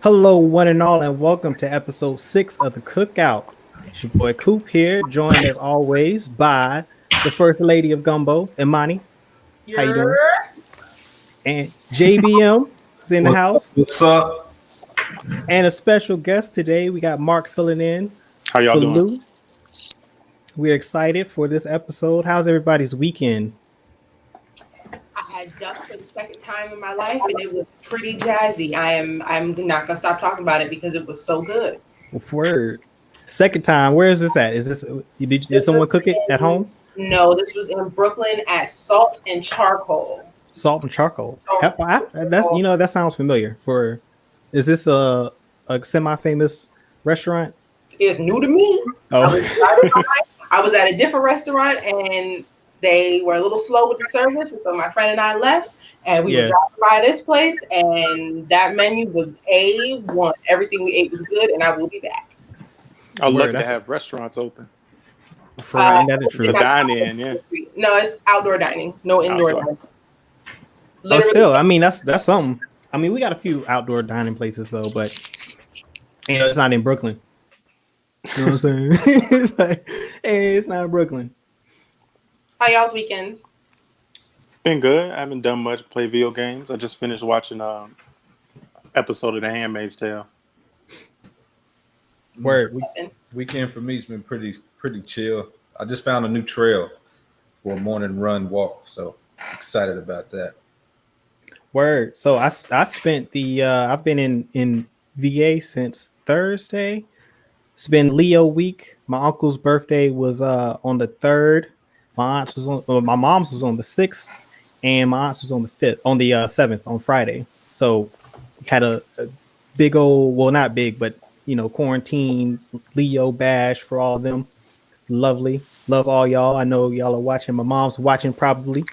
Hello, one and all, and welcome to episode 6 of the Cookout. It's your boy Coop here, joined as always by the First Lady of Gumbo, Imani. How you doing? You're And JBM is in the house. What's up? And a special guest today, we got Mark filling in How y'all for doing? Lou. We're excited for this episode. How's everybody's weekend? I had duck for the second time in my life, and it was pretty jazzy. I'm not gonna stop talking about it because it was so good. Word. Second time. Where is this at? Is this did someone cook it at home? No, this was in Brooklyn at Salt and Charcoal. Salt and charcoal. That's that sounds familiar. Is this a semi-famous restaurant? It's new to me. Oh. I was at a different restaurant and they were a little slow with the service, and so my friend and I left, and we were driving by this place, and that menu was A1. Everything we ate was good, and I will be back. I'm lucky to have restaurants open. That is true. The dine-in, yeah. No, it's outdoor dining, no indoor dining. But still, I mean, that's something. I mean, we got a few outdoor dining places though, but it's not in Brooklyn. You know what I'm saying? It's like, hey, it's not in Brooklyn. How y'all's weekends? It's been good. I haven't done much. Play video games. I just finished watching episode of The Handmaid's Tale. Word. Weekend for me has been pretty chill. I just found a new trail for a morning run walk, so excited about that. Word. So I spent I've been in VA since Thursday. It's been Leo week. My uncle's birthday was on the 3rd. My mom's was on the 6th, and my aunt's was on the 5th, on the 7th, on Friday. So had a big old, well, not big, but quarantine Leo bash for all of them. Lovely. Love all y'all. I know y'all are watching. My mom's watching probably.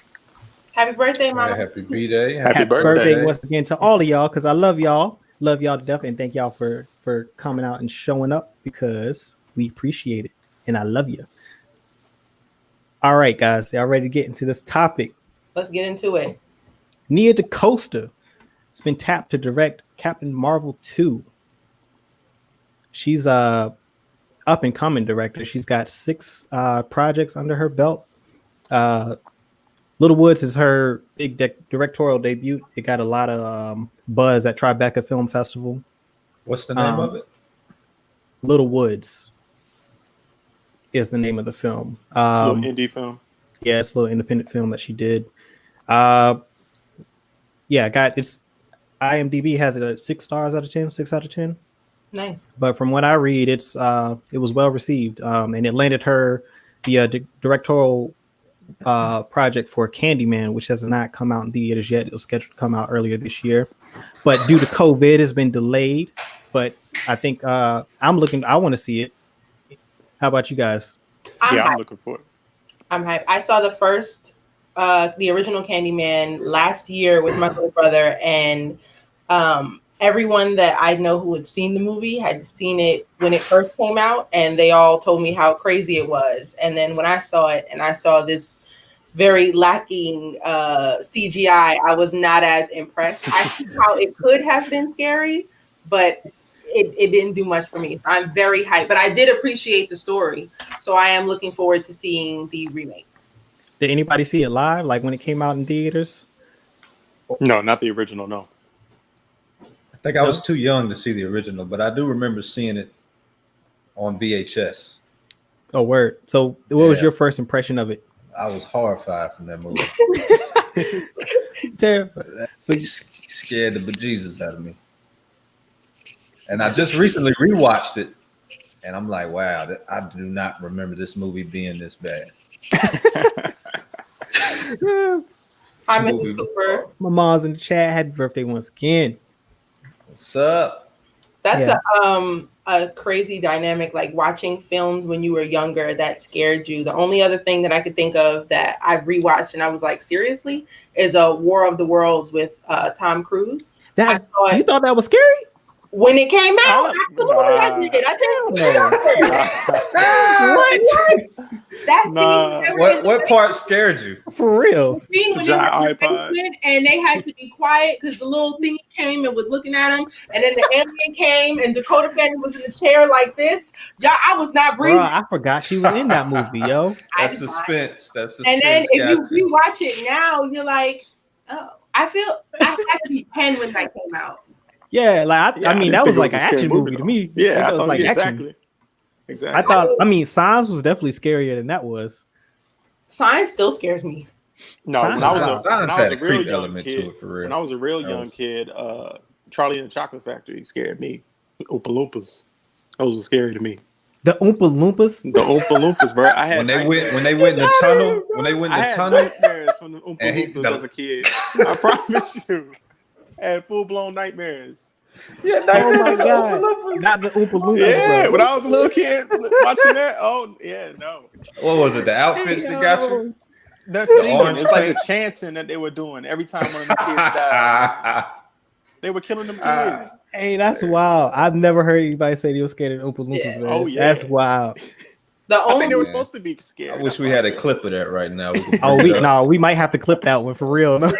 Happy birthday, Mama. Happy B-Day. Happy birthday once again to all of y'all, because I love y'all. Love y'all to death, and thank y'all for coming out and showing up, because we appreciate it, and I love you. All right, guys, y'all ready to get into this topic? Let's get into it. Nia Dacosta has been tapped to direct Captain Marvel 2. She's a up and coming director. She's got 6 projects under her belt. Little Woods is her big directorial debut. It got a lot of buzz at Tribeca Film Festival. What's the name of it? Little Woods is the name of the film. It's a little indie film. Yeah, it's a little independent film that she did. It's IMDb has it at 6 stars out of 10, 6 out of 10. Nice. But from what I read, it was well received, and it landed her the directorial project for Candyman, which has not come out in theaters yet. It was scheduled to come out earlier this year, but due to COVID, it's been delayed. But I think I want to see it. How about you guys? I'm looking for it. I'm hyped. I saw the first, the original Candyman last year with my little brother, and everyone that I know who had seen the movie had seen it when it first came out, and they all told me how crazy it was. And then when I saw it, and I saw this very lacking CGI, I was not as impressed. I see how it could have been scary, but it didn't do much for me. So I'm very hyped, but I did appreciate the story. So I am looking forward to seeing the remake. Did anybody see it live, like when it came out in theaters? No, not the original. No. I think I was too young to see the original, but I do remember seeing it on VHS. Oh, word. So what was your first impression of it? I was horrified from that movie. Terrified. So you scared the bejesus out of me. And I just recently rewatched it, and I'm like, wow, I do not remember this movie being this bad. Hi, Mrs. Cooper. My mom's in the chat. Happy birthday once again. What's up? That's a crazy dynamic, like watching films when you were younger that scared you. The only other thing that I could think of that I've rewatched and I was like, seriously, is a War of the Worlds with Tom Cruise. You thought that was scary? When it came out, absolutely I did. I think That scene, Nah. they were in What part scared you? For real. the scene when they were in the basement and they had to be quiet because the little thingy came and was looking at them, and then the alien came and Dakota Fanning was in the chair like this. Y'all, I was not breathing. Bro, I forgot she was in that movie, yo. That's suspense. That's suspense. And then if you rewatch it now, you're like, oh, I had to be 10 when that came out. Yeah, like I mean, that was like an a scary action movie to me. Yeah, I was thought like exactly. Exactly. I mean, Signs was definitely scarier than that was. Signs still scares me. No, Signs when I was had a a real creep young element kid, to it, for real. when I was a real young kid, Charlie and the Chocolate Factory scared me. Oompa Loompas, those were scary to me. The Oompa Loompas. The Oompa Loompas, bro. I had when they went in the tunnel. When they went in the tunnel. Nightmares from the Oompa Loompas as a kid. I promise you, I had full blown nightmares. Yeah, oh my god, not the Oompa Loompas. Yeah, bro. when I was a little kid watching that. Oh yeah, no. What was it? The outfits that got you? The singing, it's like the chanting that they were doing every time one of the kids died. They were killing them kids. Hey, that's wild. I've never heard anybody say they were scared of Oompa Loompas, man. Oh, yeah. That's wild. I think they were supposed to be scared. I wish we had a clip of that right now. We might have to clip that one for real. No?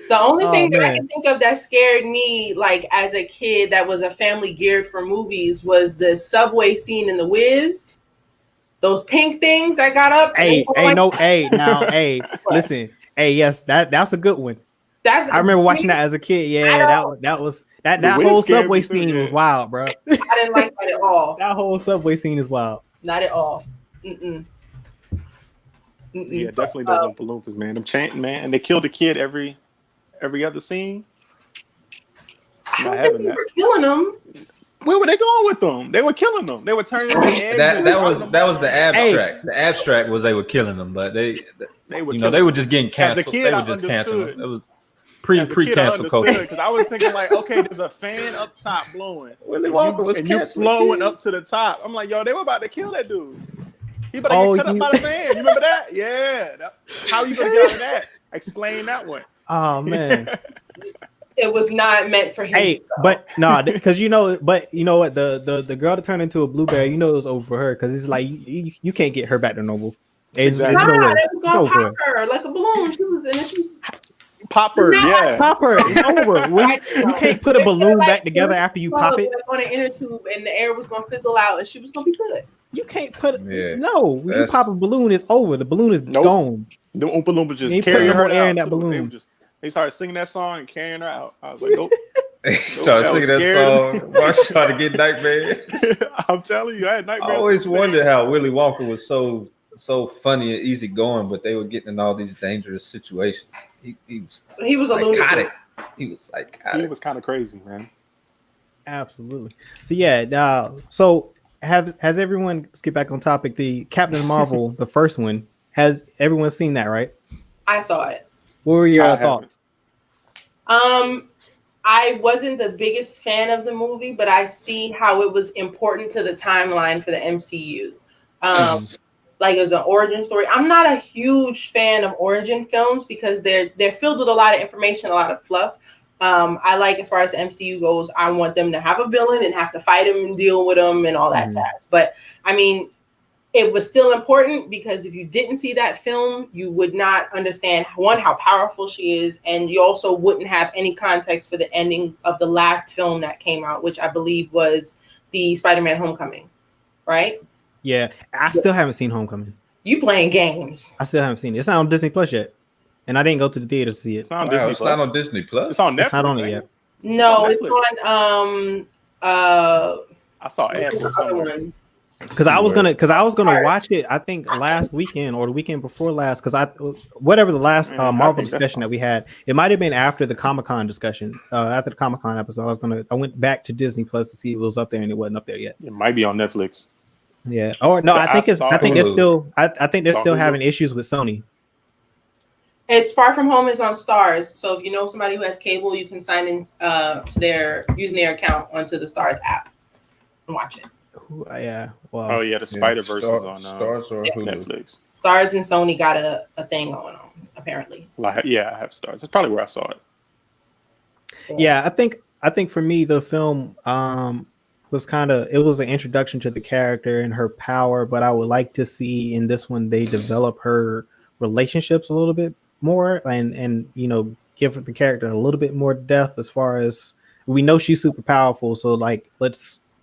The only thing that I can think of that scared me, like as a kid, that was a family geared for movies, was the subway scene in The Wiz. Those pink things that got up. Listen, yes, that's a good one. I remember watching that as a kid. Yeah, that whole subway scene was wild, bro. I didn't like that at all. That whole subway scene is wild. Not at all. Mm-mm. Yeah, definitely those Oompa Loompas, man. Them chanting, man, and they killed the kid every other scene. I don't think they were killing them. Where were they going with them? They were killing them. They were turning their eggs. That was the abstract. Hey. The abstract was they were killing them, but they were just getting canceled. They were just canceling them. It was pre-cancel culture. Because I was thinking like, okay, there's a fan up top blowing, and you flowing up to the top. I'm like, yo, they were about to kill that dude. He about to get cut up by the fan. You remember that? Yeah. How you gonna get out of that? Explain that one. Oh man. It was not meant for him. Hey, but no, because you know what? The girl that turned into a blueberry, it was over for her because it's like you can't get her back to normal. It's no way. It was gonna pop her like a balloon. She was in it. Pop her, yeah. Pop her. It's over. You can't put a balloon back together after you pop it. On an inner tube, and the air was gonna fizzle out, and she was gonna be good. You can't put it. No, when you pop a balloon, it's over. The balloon is gone. The Oompa Loompas just carrying her air in that balloon. They started singing that song and carrying her out. I was like, nope. They started singing that song. Mark started getting nightmares. I'm telling you, I had nightmares. I always wondered how Willy Wonka was so funny and easy going, but they were getting in all these dangerous situations. He was a lunatic. He was psychotic. He was kind of crazy, man. Absolutely. So yeah, so has everyone, let's get back on topic, the Captain Marvel, the first one, has everyone seen that, right? I saw it. What were your thoughts? I wasn't the biggest fan of the movie, but I see how it was important to the timeline for the MCU. Like it was an origin story. I'm not a huge fan of origin films because they're filled with a lot of information, a lot of fluff. I like, as far as the MCU goes, I want them to have a villain and have to fight him and deal with him and all that jazz. But I mean, it was still important because if you didn't see that film, you would not understand, one, how powerful she is, and you also wouldn't have any context for the ending of the last film that came out, which I believe was the Spider-Man Homecoming, right? Yeah, I still haven't seen Homecoming. You playing games. I still haven't seen it. It's not on Disney Plus yet. And I didn't go to the theater to see it. It's not on Disney Plus. It's not on Disney Plus. It's on Netflix. It's not on it yet. No, it's on I saw ads for some ones. Because I was gonna watch it, I think last weekend or the weekend before last, because whatever the last Marvel discussion that we had, it might have been after the Comic-Con discussion, after the Comic-Con episode. I went back to Disney Plus to see if it was up there, and it wasn't up there yet. It might be on Netflix. Yeah. Or no, I think they're still having issues with Sony. It's Far From Home is on Stars. So if you know somebody who has cable, you can sign in to using their account onto the Stars app and watch it. Yeah. Well. Oh yeah, the Spider-Verse is on Stars or Netflix. Stars and Sony got a thing going on, apparently. Yeah, I have Stars. That's probably where I saw it. Yeah, I think for me the film, was kind of, it was an introduction to the character and her power, but I would like to see in this one they develop her relationships a little bit more, and give the character a little bit more depth. As far as we know, she's super powerful, so like,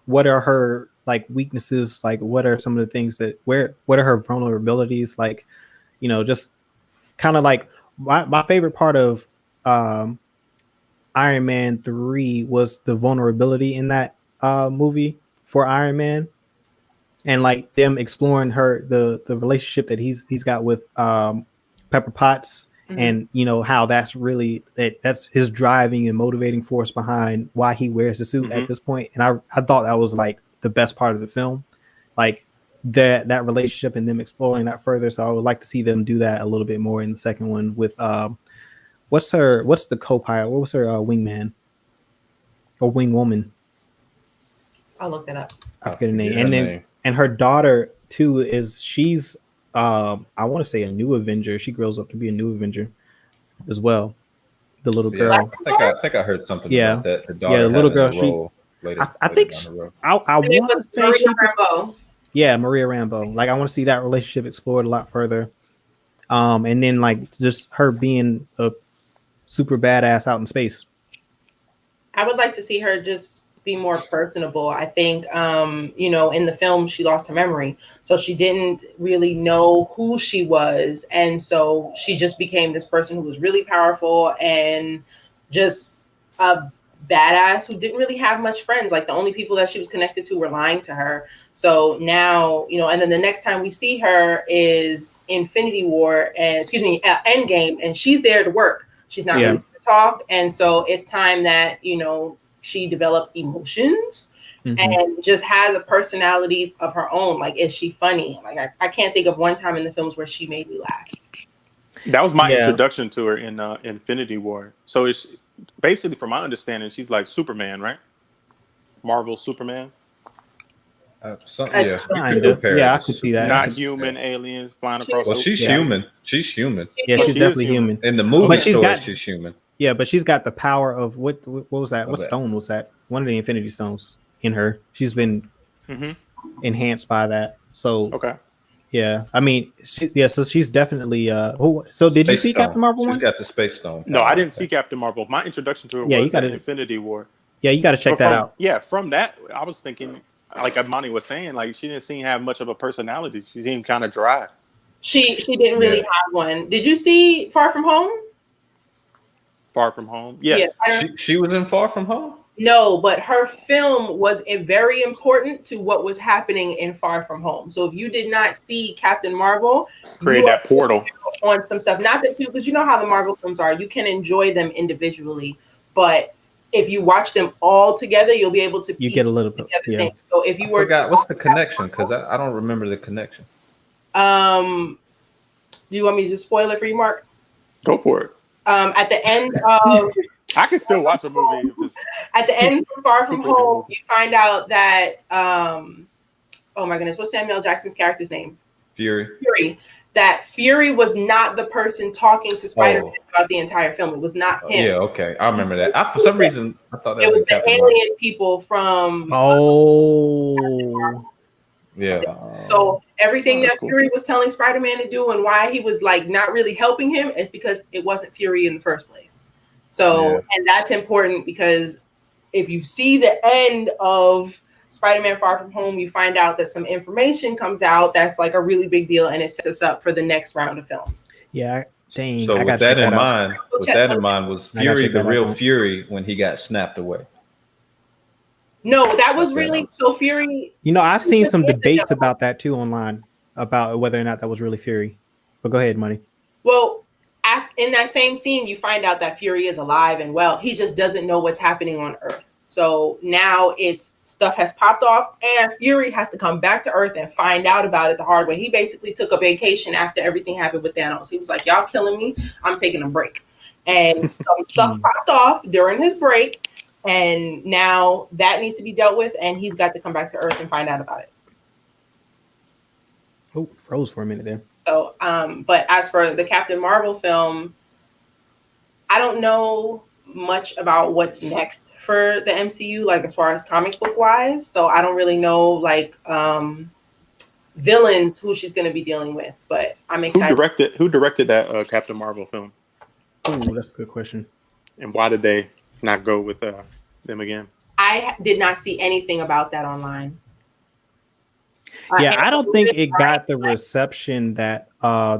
what are her like weaknesses, like what are some of the things what are her vulnerabilities, like, just kind of like my favorite part of um Iron Man 3 was the vulnerability in that movie for Iron Man, and like them exploring the relationship that he's got with Pepper Potts, and how that's really that's his driving and motivating force behind why he wears the suit at this point. And I thought that was like the best part of the film, like that relationship and them exploring that further. So I would like to see them do that a little bit more in the second one with what's the co-pilot? What was her wingman or wing woman? I'll look that up. I forget her name. And her daughter too she's I want to say a new Avenger. She grows up to be a new Avenger as well. The little girl. I think I heard something about that. Her daughter, the little girl. I think I want to say Maria Rambeau. Yeah, Maria Rambeau. Like I want to see that relationship explored a lot further. And then like just her being a super badass out in space. I would like to see her just be more personable. I think, in the film, she lost her memory. So she didn't really know who she was. And so she just became this person who was really powerful and just a badass who didn't really have much friends. Like the only people that she was connected to were lying to her. So now, and then the next time we see her is Endgame, and she's there to work. She's not really to talk. And so it's time that, she developed emotions and just has a personality of her own. Like, is she funny? Like, I can't think of one time in the films where she made me laugh. That was my introduction to her in Infinity War. So it's basically, from my understanding, she's like Superman, right? Marvel Superman. I could see that. Not human aliens flying across. Well, she's human. She's human. Yeah, she's definitely human. In the movie story, she's human. Yeah, but she's got the power of what was that? What stone was that? One of the Infinity Stones in her. She's been enhanced by that. So yeah, I mean, so she's definitely. So did you see Captain Marvel one? She's got the Space Stone. No, I didn't see Captain Marvel. My introduction to her was Infinity War. Yeah, you got to check that out. Yeah, from that, I was thinking, like Amani was saying, like she didn't seem to have much of a personality. She seemed kind of dry. She didn't really have one. Did you see Far From Home? Far From Home? Yeah. She was in Far From Home? No, but her film was very important to what was happening in Far From Home. So if you did not see Captain Marvel, create that portal on some stuff. Not that because you know how the Marvel films are. You can enjoy them individually, but if you watch them all together, you'll be able to. You get a little bit. Yeah. So if you what's the connection? Because I don't remember the connection. Do you want me to spoil it for you, Mark? Go for it. At the end of I can still watch a movie. At the end of Far From Home, you find out that oh my goodness, what's Samuel Jackson's character's name? Fury. That Fury was not the person talking to Spider-Man throughout the entire film. It was not him. Yeah, okay, I remember that. For some reason, I thought that was the alien people from. Yeah. So everything that Fury was telling Spider-Man to do and why he was like not really helping him is because it wasn't Fury in the first place. So and that's important because if you see the end of Spider-Man Far From Home, you find out that some information comes out that's like a really big deal and it sets us up for the next round of films. Yeah. Dang. So with that in mind, was Fury the real Fury when he got snapped away? No, that was really so Fury. I've seen some debates about that too online about whether or not that was really Fury. But go ahead, Money. Well, in that same scene, you find out that Fury is alive and well. He just doesn't know what's happening on Earth. So now stuff has popped off, and Fury has to come back to Earth and find out about it the hard way. He basically took a vacation after everything happened with Thanos. He was like, "Y'all killing me. I'm taking a break." And some stuff popped off during his break. And now that needs to be dealt with, and he's got to come back to Earth and find out about it. Oh, froze for a minute there. So, but as for the Captain Marvel film, I don't know much about what's next for the MCU, like as far as comic book wise. So I don't really know like villains who she's going to be dealing with, but I'm excited. Who directed that Captain Marvel film? Ooh, that's a good question. And why did they not go with them again? I did not see anything about that online. Yeah, I don't think it got the reception that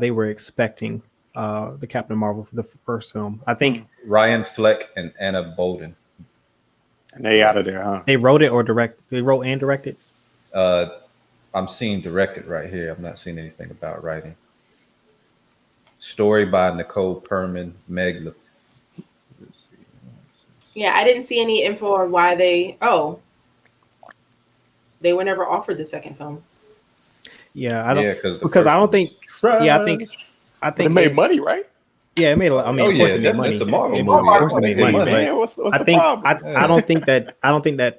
they were expecting. The Captain Marvel for the first film. I think Ryan Fleck and Anna Bolden. And they out of there, huh? They wrote it or they wrote and directed. I'm seeing directed right here. I'm not seeing anything about writing. Story by Nicole Perman, Meg. Yeah, I didn't see any info on why they were never offered the second film. Yeah, I don't. Yeah, because I don't think. Trash. Yeah, I think it made money, right? Yeah, it made a lot. I mean, of course it made money. It's a Marvel movie. Of course It made money. Man, what's the I think problem? I don't think that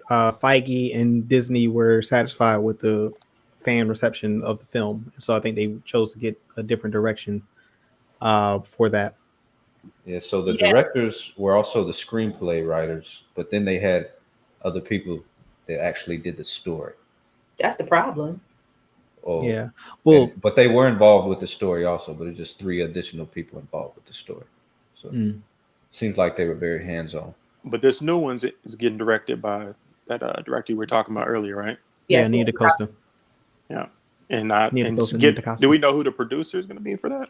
Feige and Disney were satisfied with the fan reception of the film, so I think they chose to get a different direction for that. Yeah, so the directors were also the screenplay writers, but then they had other people that actually did the story. That's the problem. Oh, yeah. Well, but they were involved with the story also, but it's just 3 additional people involved with the story. So seems like they were very hands-on. But this new one's is getting directed by that director we were talking about earlier, right? Yes, Nia Dacosta. Yeah, and do we know who the producer is going to be for that?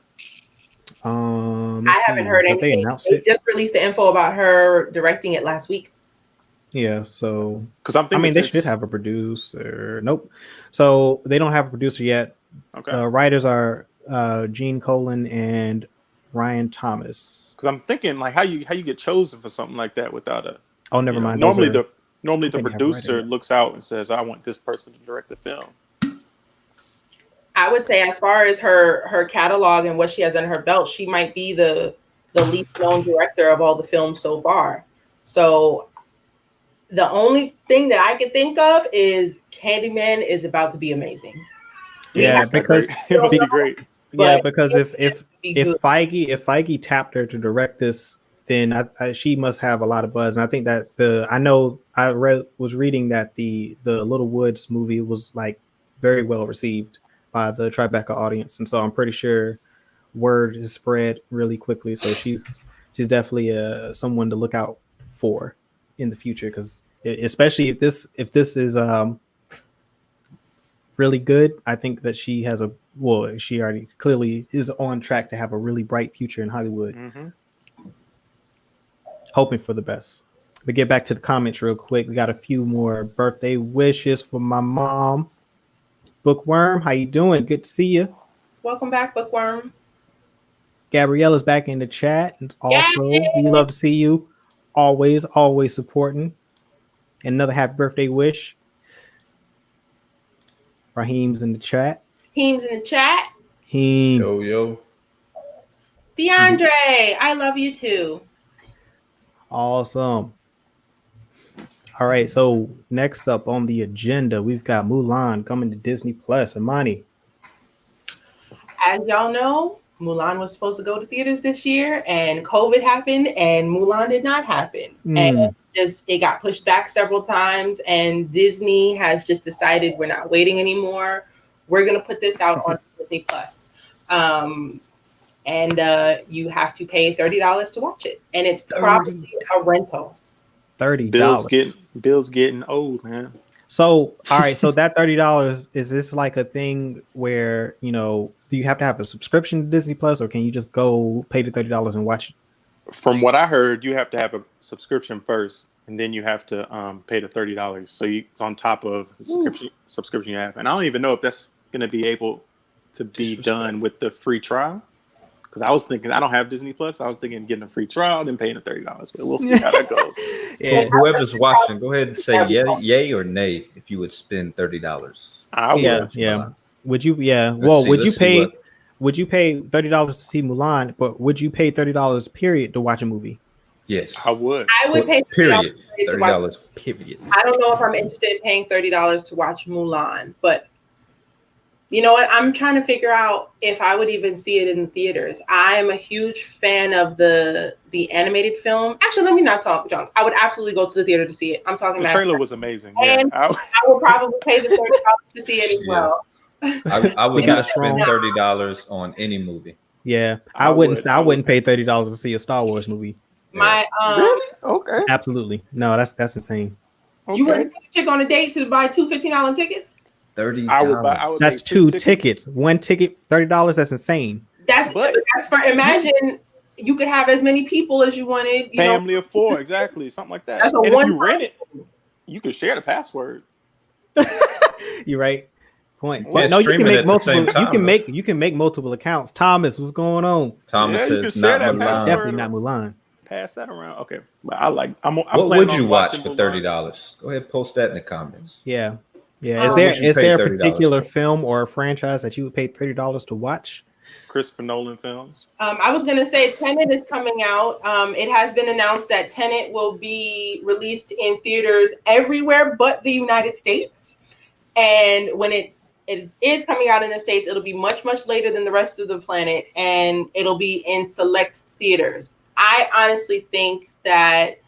I haven't heard anything. They just released the info about her directing it last week. Yeah, so because I'm thinking, they should have a producer. Nope. So they don't have a producer yet. Okay. Writers are Gene Colan and Ryan Thomas. Because I'm thinking, like, how you get chosen for something like that without a. Oh, never mind. Normally the producer looks out and says, "I want this person to direct the film." I would say, as far as her catalog and what she has on her belt, she might be the least known director of all the films so far. So the only thing that I can think of is Candyman is about to be amazing. Yeah, because it must be great. Yeah, because if Feige tapped her to direct this, then she must have a lot of buzz. And I think that was reading that the Little Woods movie was like very well received by the Tribeca audience, and so I'm pretty sure word is spread really quickly. So she's definitely someone to look out for in the future, because especially if this is really good, I think that she already clearly is on track to have a really bright future in Hollywood. Mm-hmm. Hoping for the best. But get back to the comments real quick. We got a few more birthday wishes for my mom. Bookworm, how you doing? Good to see you. Welcome back, Bookworm. Gabriella's back in the chat. And also, Yay! We love to see you. Always supporting. Another happy birthday wish. Raheem's in the chat. Heem's in the chat. Heem. Yo. DeAndre, I love you too. Awesome. All right, so next up on the agenda, we've got Mulan coming to Disney Plus. Imani. As y'all know, Mulan was supposed to go to theaters this year, and COVID happened, and Mulan did not happen. And it got pushed back several times, and Disney has just decided we're not waiting anymore. We're going to put this out on Disney Plus. And you have to pay $30 to watch it. And it's probably a rental. $30. Bill's getting old, man. So, all right. So that $30, is this like a thing where, do you have to have a subscription to Disney Plus, or can you just go pay the $30 and watch it? From what I heard, you have to have a subscription first, and then you have to pay the $30. So it's on top of the subscription you have. And I don't even know if that's going to be able to be done with the free trial. Because I was thinking, I don't have Disney Plus. I was thinking getting a free trial, then paying the $30. But we'll see how that goes. Yeah, whoever's watching, go ahead and say yay or nay if you would spend $30. I would. Yeah. Would you? Yeah. Would you pay $30 to see Mulan? But would you pay $30 period to watch a movie? Yes, I would. I would pay period. $30 period. I don't know if I'm interested in paying $30 to watch Mulan, but You know what? I'm trying to figure out if I would even see it in the theaters. I am a huge fan of the animated film. Actually, let me not talk junk. I would absolutely go to the theater to see it. I'm talking. The trailer was amazing. Yeah, and I would probably pay the $30 to see it as well. I would not spend $30 on any movie. Yeah, I wouldn't pay $30 to see a Star Wars movie. My really? Okay. Absolutely. No, that's insane. Okay. You wouldn't take a chick on a date to buy two $15 tickets? $30. I would that's two tickets. One ticket, $30. That's insane. That's for imagine you could have as many people as you wanted. Family of 4, exactly, something like that. That's and if you rent it, you could share the password. You're right. Point. Well, no, you can make multiple. You can make multiple accounts. Thomas, what's going on? Thomas says not Mulan. Definitely not Mulan. Pass that around. Okay, but I'm what would you watch for $30? Go ahead, post that in the comments. Yeah. Is there a particular film or a franchise that you would pay $30 to watch? Christopher Nolan films. I was gonna say Tenet is coming out. It has been announced that Tenet will be released in theaters everywhere but the United States. And when it is coming out in the States, it'll be much, much later than the rest of the planet, and it'll be in select theaters. I honestly think that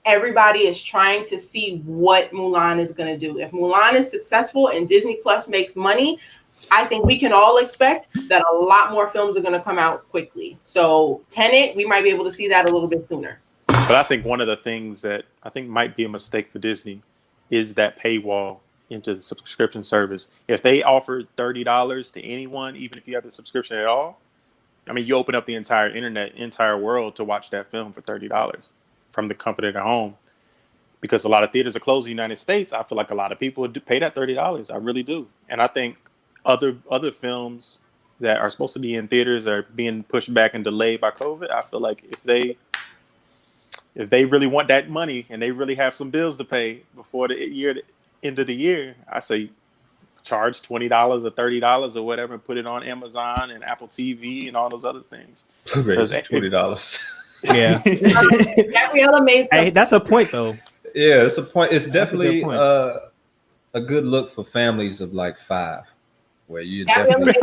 everybody is trying to see what Mulan is going to do. If Mulan is successful and Disney Plus makes money, I think we can all expect that a lot more films are going to come out quickly. So Tenet, we might be able to see that a little bit sooner. But I think one of the things that I think might be a mistake for Disney is that paywall into the subscription service. If they offer $30 to anyone, even if you have the subscription at all, I mean, you open up the entire world to watch that film for $30 from the comfort of their home. Because a lot of theaters are closed in the United States, I feel like a lot of people would pay that $30. I really do. And I think other films that are supposed to be in theaters are being pushed back and delayed by COVID. I feel like if they really want that money and they really have some bills to pay before the end of the year, I say charge $20 or $30 or whatever and put it on Amazon and Apple TV and all those other things. $20. Yeah. Gabriella made some. Hey, that's a point though. Yeah, it's a point. It's definitely a good look for families of like 5, where you definitely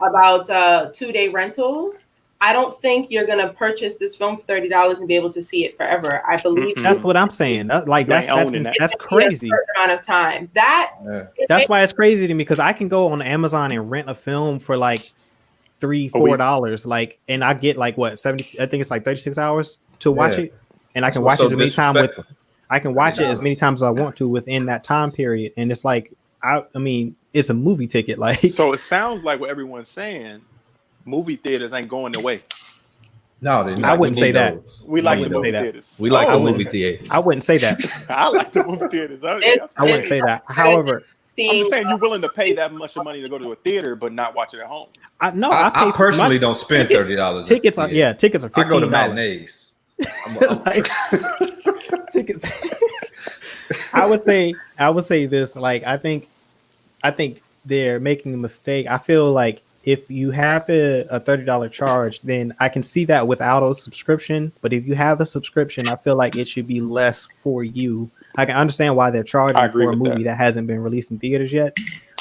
about 2-day rentals. I don't think you're gonna purchase this film for $30 and be able to see it forever. I believe that's what I'm saying. That's crazy. Amount of time. That's why it's crazy to me, because I can go on Amazon and rent a film for like $3-4, like, and I get like what 70. I think it's like 36 hours to watch it, and I can watch it as many times I can watch it as many times as I want to within that time period, and it's like I mean, it's a movie ticket, like. So it sounds like what everyone's saying. Movie theaters ain't going away. No, they're not. I wouldn't say that. We like the movie theaters. We like the movie theaters. I wouldn't say that. I like the movie theaters. I wouldn't say that. However, I'm just saying you're willing to pay that much money to go to a theater, but not watch it at home. I personally don't spend $30. Tickets are tickets are $15. I go to matinees. Tickets. I would say this. Like, I think they're making a mistake. I feel like if you have a $30 charge, then I can see that without a subscription. But if you have a subscription, I feel like it should be less for you. I can understand why they're charging for a movie that hasn't been released in theaters yet.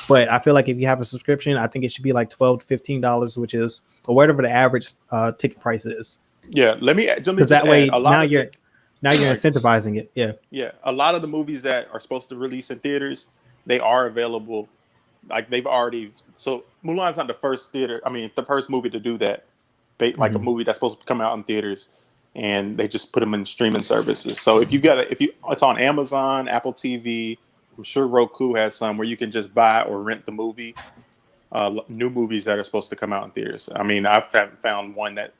But I feel like if you have a subscription, I think it should be like $12 to $15, which is or whatever the average ticket price is. Yeah, let me just that way add, now you're incentivizing it. Yeah. A lot of the movies that are supposed to release in theaters, they are available. Like they've already. So Mulan's not the first movie to do that. Like a movie that's supposed to come out in theaters, and they just put them in streaming services. So if it's on Amazon, Apple TV. I'm sure Roku has some where you can just buy or rent the movie. New movies that are supposed to come out in theaters. I mean, I've found one that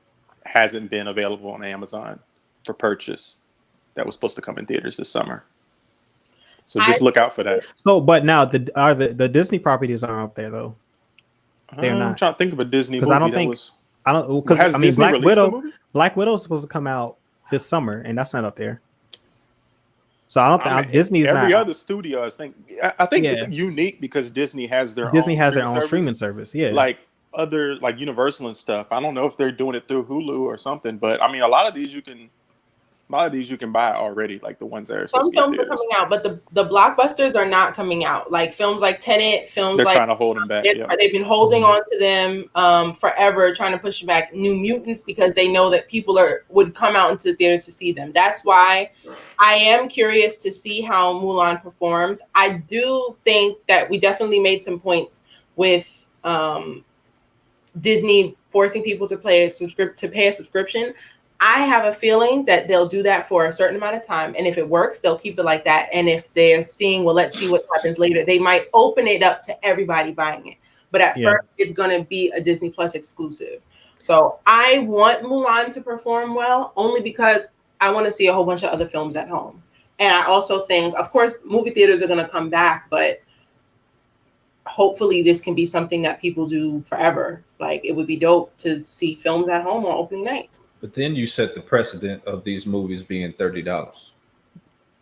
hasn't been available on Amazon for purchase that was supposed to come in theaters this summer. So just look out for that. So, but now the Disney properties aren't up there though. They're not. I'm trying to think of a Disney movie. Black Widow is supposed to come out this summer, and that's not up there. So I don't think Disney's every other studio. I think it's unique because Disney has their own streaming service. Yeah, like other like Universal and stuff. I don't know if they're doing it through Hulu or something, but I mean a lot of these you can A lot of these you can buy already, like the ones that are Some films are coming out, but the blockbusters are not coming out. Like films like Tenet, they're trying to hold them back. They've been holding on to them forever, trying to push back New Mutants because they know that people would come out into theaters to see them. That's why I am curious to see how Mulan performs. I do think that we definitely made some points with Disney forcing people to pay a subscription. I have a feeling that they'll do that for a certain amount of time. And if it works, they'll keep it like that. And if they're seeing, well, let's see what happens later, they might open it up to everybody buying it. But at first, it's going to be a Disney Plus exclusive. So I want Mulan to perform well, only because I want to see a whole bunch of other films at home. And I also think, of course, movie theaters are going to come back, but hopefully this can be something that people do forever. Like, it would be dope to see films at home on opening night. But then you set the precedent of these movies being $30.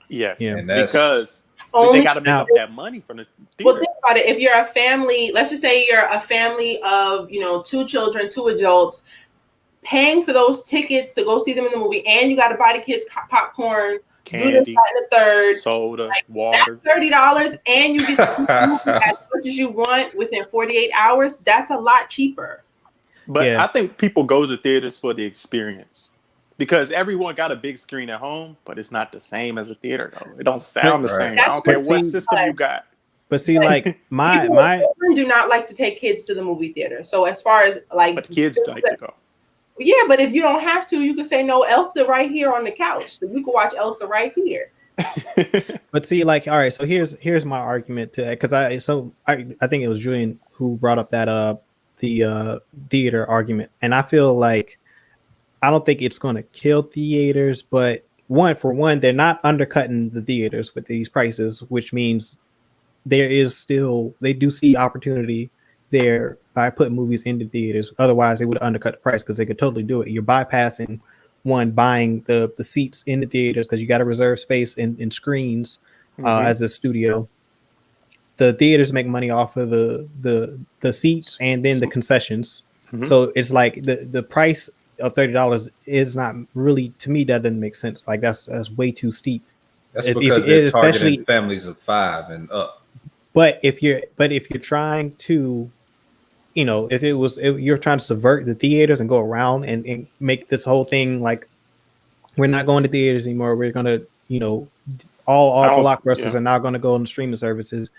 Yes, and because they got to make up that money from the theater. Well, think about it. If you're a family, let's just say you're a family of 2 children, 2 adults, paying for those tickets to go see them in the movie, and you got to buy the kids popcorn, candy, the third, soda, water. That's $30, and you get to see the movie as much as you want within 48 hours. That's a lot cheaper. But I think people go to theaters for the experience because everyone got a big screen at home, but it's not the same as a theater though. It don't sound the same. I don't care what system you got. But see, like my children do not like to take kids to the movie theater. So as far as but kids like to go. Yeah, but if you don't have to, you can say no, Elsa right here on the couch. So you can watch Elsa right here. But see, like, all right, so here's my argument to that, because I think it was Julian who brought up that the theater argument, and I feel like I don't think it's going to kill theaters, but they're not undercutting the theaters with these prices, which means they do see opportunity there by putting movies into theaters. Otherwise, they would undercut the price because they could totally do it. You're bypassing buying the seats in the theaters because you got to reserve space in screens as a studio. The theaters make money off of the seats and then the concessions. Mm-hmm. So it's like the price of $30 is not really, to me, that doesn't make sense. Like that's way too steep. That's because they're targeting families of 5 and up. But if you're trying to, if you're trying to subvert the theaters and go around and make this whole thing like we're not going to theaters anymore, we're going to, all blockbusters are now going to go on the streaming services.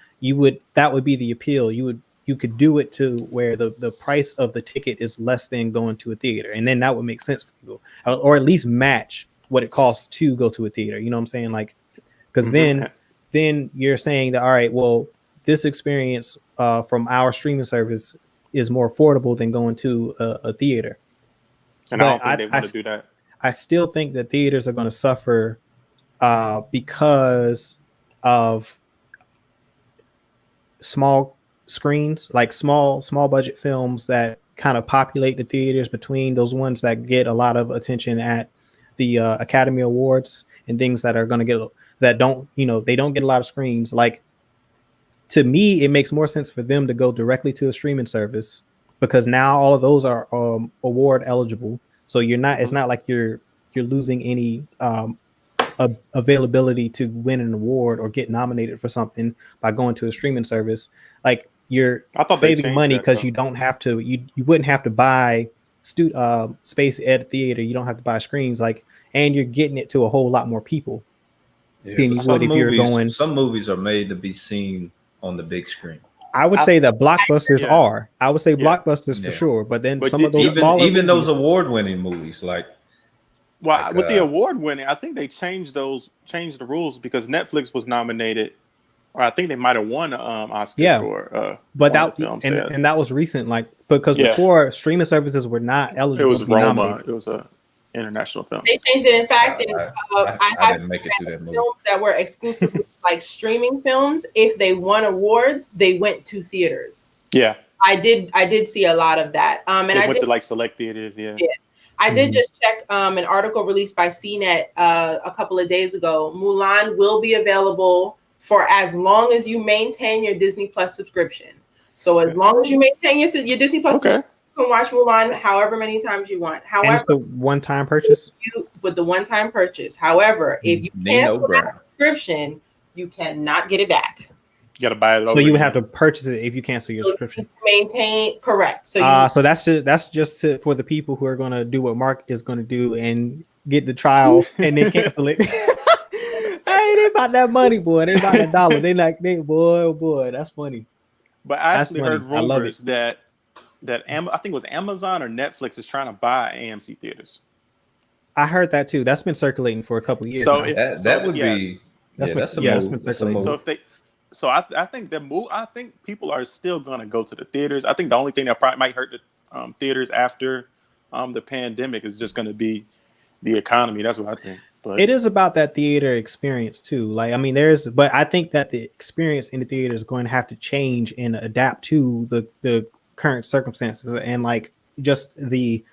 That would be the appeal. You could do it to where the price of the ticket is less than going to a theater, and then that would make sense for people, or at least match what it costs to go to a theater. You know what I'm saying? Like, because then you're saying that, all right, well, this experience from our streaming service is more affordable than going to a theater. And I don't think they want to do that. I still think that theaters are going to suffer because of small screens, like small budget films that kind of populate the theaters between those ones that get a lot of attention at the Academy Awards and things that are going to get that don't they don't get a lot of screens. Like, to me, it makes more sense for them to go directly to a streaming service because now all of those are award eligible. So you're not. It's not like you're losing any availability to win an award or get nominated for something by going to a streaming service. Like, you're saving money because you don't have to. You wouldn't have to buy space at a theater. You don't have to buy screens. Like, and you're getting it to a whole lot more people than you would if you're going. Some movies are made to be seen on the big screen. I would say that blockbusters are. I would say blockbusters for sure. But then some of those even those award-winning movies, like. Well, with the award-winning, I think they changed the rules because Netflix was nominated, or I think they might have won an Oscar for. But and that was recent, like because before streaming services were not eligible. It was Roma. It was a international film. They changed it. In fact, I didn't make it through that movie. Films that were exclusively like streaming films, if they won awards, they went to theaters. Yeah, I did see a lot of that. And I went to like select theaters. Yeah. I did just check an article released by CNET a couple of days ago. Mulan will be available for as long as you maintain your Disney Plus subscription. So as long as you maintain your Disney Plus subscription, can watch Mulan however many times you want. And it's However, the one-time purchase. with the one-time purchase. However, if you Nino cancel Brown. that subscription, you cannot get it back. You gotta buy it. So you would have to purchase it if you cancel your So you subscription. need to maintain correct. So you So that's just for the people who are going to do what Mark is going to do and get the trial and then cancel it. Hey, they about that money, boy. They about that dollar. Boy, that's funny. But I actually funny. heard I love rumors that I think it was Amazon or Netflix is trying to buy AMC theaters. I heard that too. That's been circulating for a couple years. So now. That would be that's that's a been move. circulating. So I think I think people are still gonna go to the theaters. I think the only thing that probably might hurt the theaters after the pandemic is just gonna be the economy. That's what I think. But it is about that theater experience too. Like, I mean, but I think that the experience in the theater is going to have to change and adapt to the current circumstances and like just the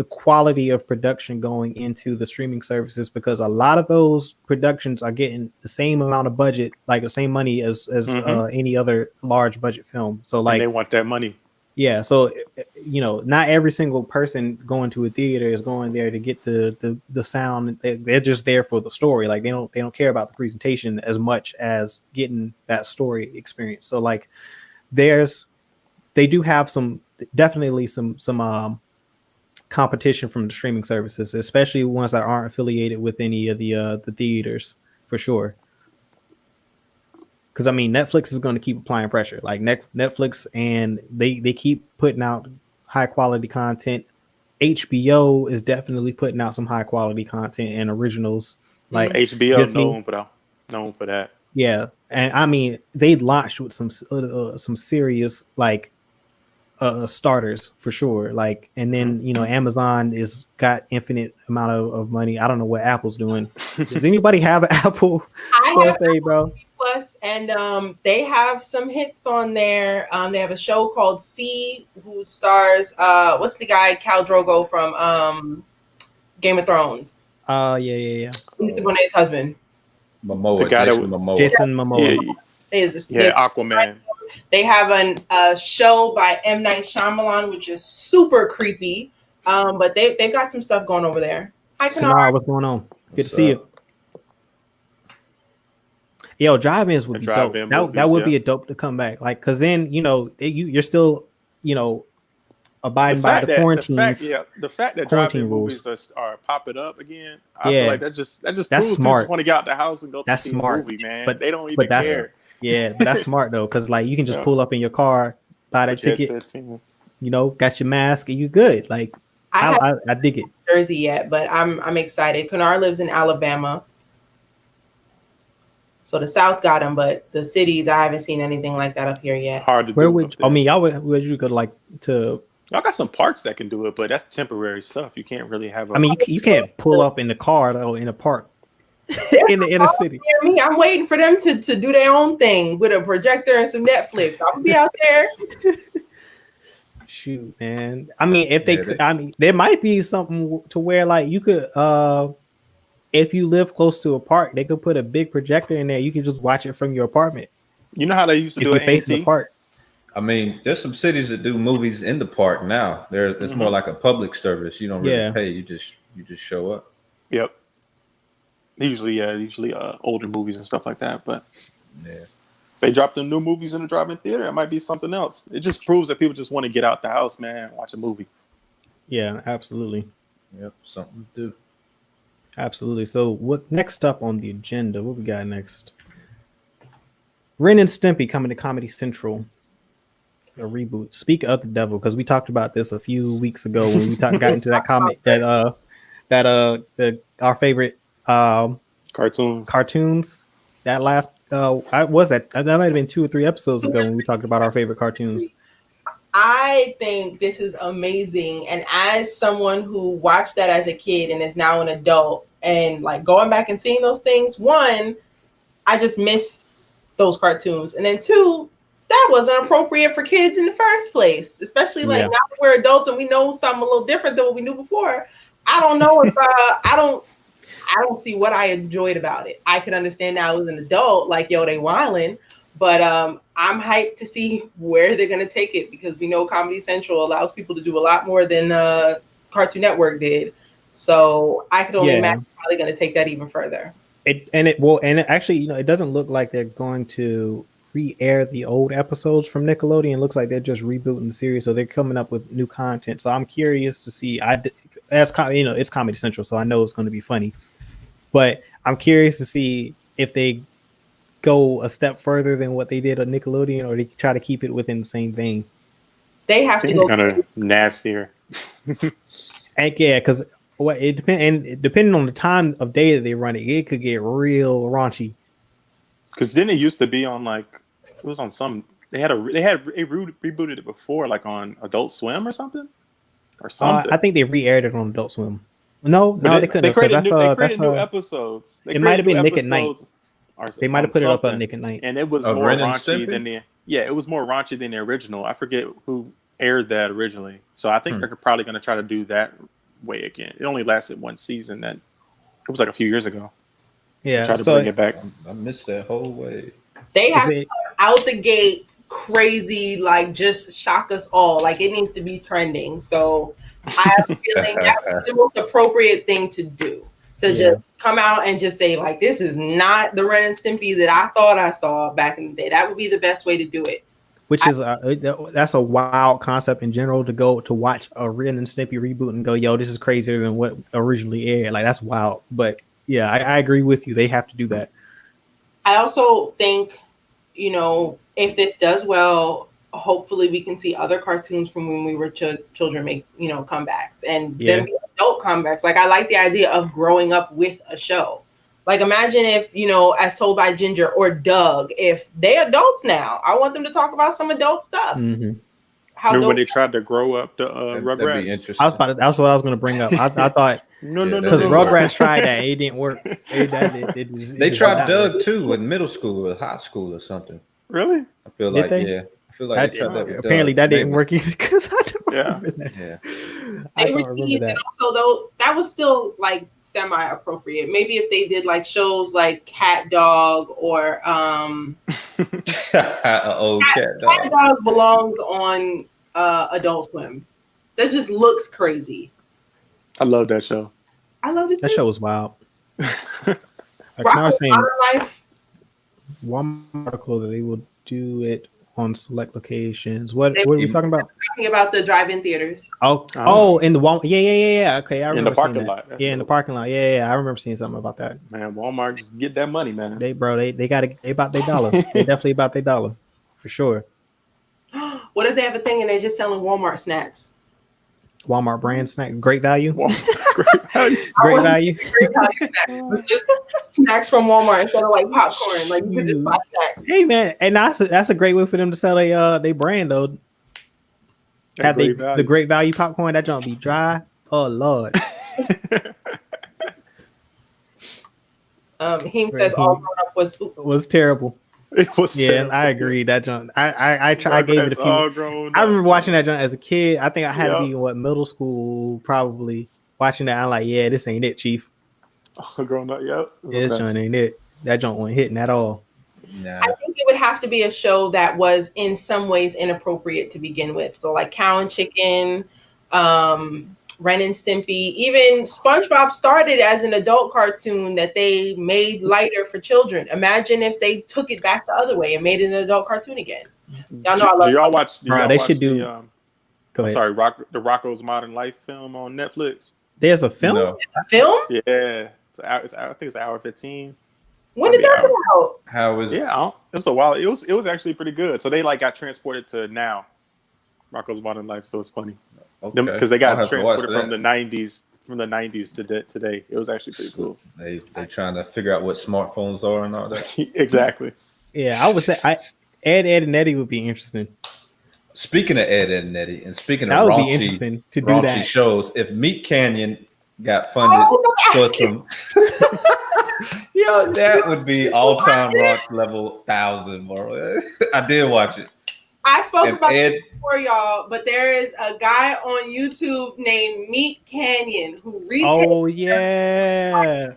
quality of production going into the streaming services, because a lot of those productions are getting the same amount of budget, like the same money as any other large budget film. So like, and they want that money. Yeah, so not every single person going to a theater is going there to get the sound. They're just there for the story. Like they don't care about the presentation as much as getting that story experience. So like, they do have definitely some competition from the streaming services, especially ones that aren't affiliated with any of the theaters, for sure. Because I mean, Netflix is going to keep applying pressure. Like Netflix, and they keep putting out high quality content. HBO is definitely putting out some high quality content and originals. Like HBO Disney. known for that. Yeah, and I mean, they launched with some serious like starters for sure. Like, and then Amazon is got infinite amount of money. I don't know what Apple's doing. Does anybody have an Apple birthday, bro? Plus, and they have some hits on there. They have a show called C, who stars what's the guy Khal Drogo from Game of Thrones? Yeah. Lisa Bonet's husband. Momoa, Jason Momoa. Aquaman. They have a show by M. Night Shyamalan, which is super creepy. But they've got some stuff going over there. Hi, Kanar. What's going on? Good to see you. Yo, drive-ins would be dope. That would be a dope to come back. Like, because then you're still abiding by the quarantines. The fact that drive-in movies are popping up again, I feel like that just proves smart. People just want to get out the house and go to see a movie, man. But they don't even care. Yeah, that's smart though, because like you can just pull up in your car, buy that ticket, got your mask, and you good. Like I dig it. Jersey yet, but I'm excited. Kanar lives in Alabama. So the South got them, but the cities, I haven't seen anything like that up here yet. Hard to Where do. would you go to? Y'all got some parks that can do it, but that's temporary stuff. You can't really have. You can't pull up in the car though in a park in the inner city. I'm waiting for them to do their own thing with a projector and some Netflix. I'll be out there. Shoot, man. I mean, if they could, there might be something to where like you could if you live close to a park, they could put a big projector in there. You can just watch it from your apartment. You know how they used to do it facing the park. I mean, there's some cities that do movies in the park now. It's more like a public service. You don't really pay. You just show up. Yep. Usually older movies and stuff like that. But they dropped the new movies in the drive-in theater. It might be something else. It just proves that people just want to get out the house, man, watch a movie. Yeah, absolutely. Yep, something to do. Absolutely. So what next up on the agenda? What we got next? Ren and Stimpy coming to Comedy Central. A reboot. Speak of the devil, because we talked about this a few weeks ago when we got into that comment that our favorite cartoons. That last that might have been 2 or 3 episodes ago when we talked about our favorite cartoons. I think this is amazing, and as someone who watched that as a kid and is now an adult, and like going back and seeing those things, one, I just miss those cartoons, and then 2, that wasn't appropriate for kids in the first place, especially like now that we're adults and we know something a little different than what we knew before. I don't know if I don't see what I enjoyed about it. I could understand now as an adult, like, yo, they wildin', but I'm hyped to see where they're going to take it because we know Comedy Central allows people to do a lot more than Cartoon Network did. So I could only imagine how they're going to take that even further. Actually, it doesn't look like they're going to re-air the old episodes from Nickelodeon. It looks like they're just rebooting the series, so they're coming up with new content. So I'm curious to see. It's Comedy Central, so I know it's going to be funny. But I'm curious to see if they go a step further than what they did on Nickelodeon, or they try to keep it within the same vein. They have to go kind of nastier. And because depending on the time of day that they run it, it could get real raunchy. Because then it used to be on it was on some. They rebooted it before, like on Adult Swim or something. I think they re-aired it on Adult Swim. No, they couldn't. They created new episodes. It might have been Nick at Night. They might have put it up on Nick at Night, and it was more raunchy than it was more raunchy than the original. I forget who aired that originally, so I think they're probably going to try to do that way again. It only lasted one season. It was like a few years ago. Yeah, try to bring it back. I missed that whole way. They have to out the gate crazy, just shock us all. It needs to be trending. So I have a feeling that's the most appropriate thing to do. To just come out and just say, this is not the Ren and Stimpy that I thought I saw back in the day. That would be the best way to do it. Which is that's a wild concept in general, to go to watch a Ren and Stimpy reboot and go, yo, this is crazier than what originally aired. That's wild. But yeah, I agree with you. They have to do that. I also think, if this does well, hopefully we can see other cartoons from when we were children make, comebacks and then be adult comebacks. I like the idea of growing up with a show. Imagine if, As Told by Ginger or Doug, if they adults now, I want them to talk about some adult stuff. Mm-hmm. Remember when they tried to grow up the Rugrats? That's what I was going to bring up. I thought because Rugrats tried that, it didn't work. They tried Doug too in middle school or high school or something. Really? I feel like they tried that with apparently Doug. That didn't work either because I don't remember that. They were teased, and also though that was still semi appropriate. Maybe if they did shows like Cat Dog or Cat Dog belongs on Adult Swim. That just looks crazy. I love that show. I love it. That show was wild. Modern Life. One article that they will do it on select locations. What are we talking about? Talking about the drive-in theaters. Oh, in the Walmart. Yeah. Okay, I remember in the parking lot. In the parking lot. Yeah. I remember seeing something about that. Man, Walmart just get that money, man. They about their dollar. They definitely about their dollar for sure. What if they have a thing and they're just selling Walmart snacks? Walmart brand snack, great value. Great value. Great value. Great value snacks. Just snacks from Walmart instead of popcorn. You could just buy snacks. Hey man, and that's a great way for them to sell they brand though. Have the great value popcorn, that junk be dry. Oh Lord. He says all grown up was terrible. It was terrible. I agree. That junk. I gave it a few. I remember watching that junk as a kid. I think I had to be in middle school, probably watching that. I'm like, yeah, this ain't it, Chief. Oh, grown up, yep. This joint ain't it. That joint wasn't hitting at all. Nah. I think it would have to be a show that was in some ways inappropriate to begin with. So Cow and Chicken, Ren and Stimpy, even SpongeBob started as an adult cartoon that they made lighter for children. Imagine if they took it back the other way and made it an adult cartoon again. Y'all know I love. Do y'all watch? They should do. Go ahead. Sorry, the Rocko's Modern Life film on Netflix. There's a film. No. A film? Yeah, I think it's an hour 15. When did that come out? How was it? Yeah, it was a while. It was actually pretty good. So they got transported to now, Rocko's Modern Life. So it's funny. Okay. Because they got transported from the 90s to today. It was actually pretty cool. They trying to figure out what smartphones are and all that. Exactly. Yeah, I would say Ed, and Eddie would be interesting. Speaking of Ed, and Eddie, and speaking that of would raunchy, be interesting to do that shows, if Meat Canyon got funded for some, that would be all-time rock level 1,000, bro. I did watch it. I spoke about this before, y'all, but there is a guy on YouTube named Meat Canyon who retails. Oh yeah.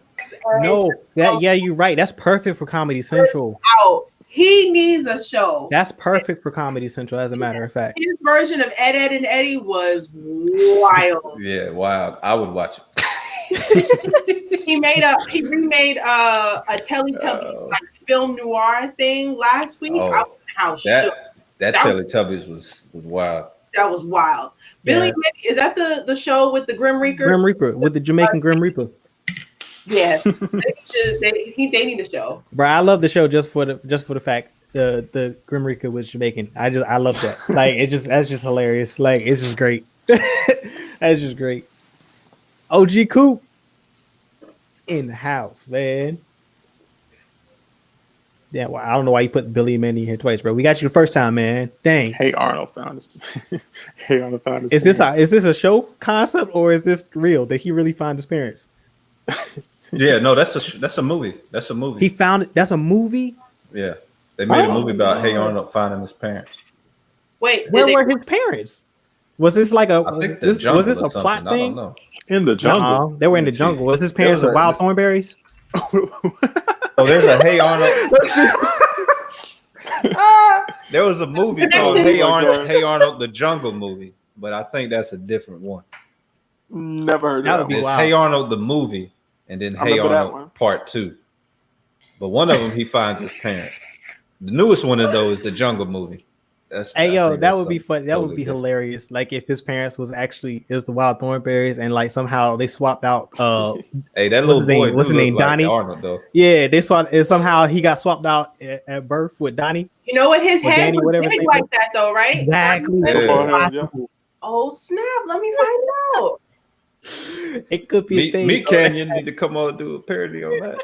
No, you're right. That's perfect for Comedy Central. He needs a show. That's perfect for Comedy Central, as a matter of fact. His version of Ed, Ed, and Eddie was wild. Yeah, wild. I would watch it. He remade a Teletubbies like film noir thing last week. I was shook. That Teletubbies was wild. That was wild. Billy, is that the show with the Grim Reaper? Grim Reaper, with the Jamaican Grim Reaper. Yeah, they need a show. Bro, I love the show just for the fact the Grim Reaper was Jamaican. I love that. Like that's just hilarious. Like it's just great. That's just great. OG Coop in the house, man. Yeah, well, I don't know why you put Billy and Mandy here twice, bro. We got you the first time, man. Dang. Hey Arnold found his. Hey Arnold found his. Is this a show concept or is this real? Did he really find his parents? Yeah, no, that's a movie. That's a movie. He found it. That's a movie. Yeah, they made a movie about Hey Arnold finding his parents. Wait, where were his parents? Was this like a? Was this a plot thing? In the jungle. They were in the jungle. Was his parents the wild thornberries? Oh, there's a Hey Arnold. There was a movie called Hey Arnold, the Jungle movie, but I think that's a different one. Never heard of that. Would be wild. Hey Arnold the movie, and then Hey Arnold Part 2. But one of them he finds his parents. The newest one of those is the Jungle movie. That would be fun. That would be hilarious. Like if his parents was the wild thornberries, and like somehow they swapped out. Hey, that little boy. What's his name? Donnie. Arnold, though. Yeah, they swapped. Somehow he got swapped out at birth with Donnie. You know what? His head Danny, was big like that, though, right? Exactly. Yeah. Oh snap! Let me find out. It could be a thing. Meat Canyon need to come on and do a parody on that.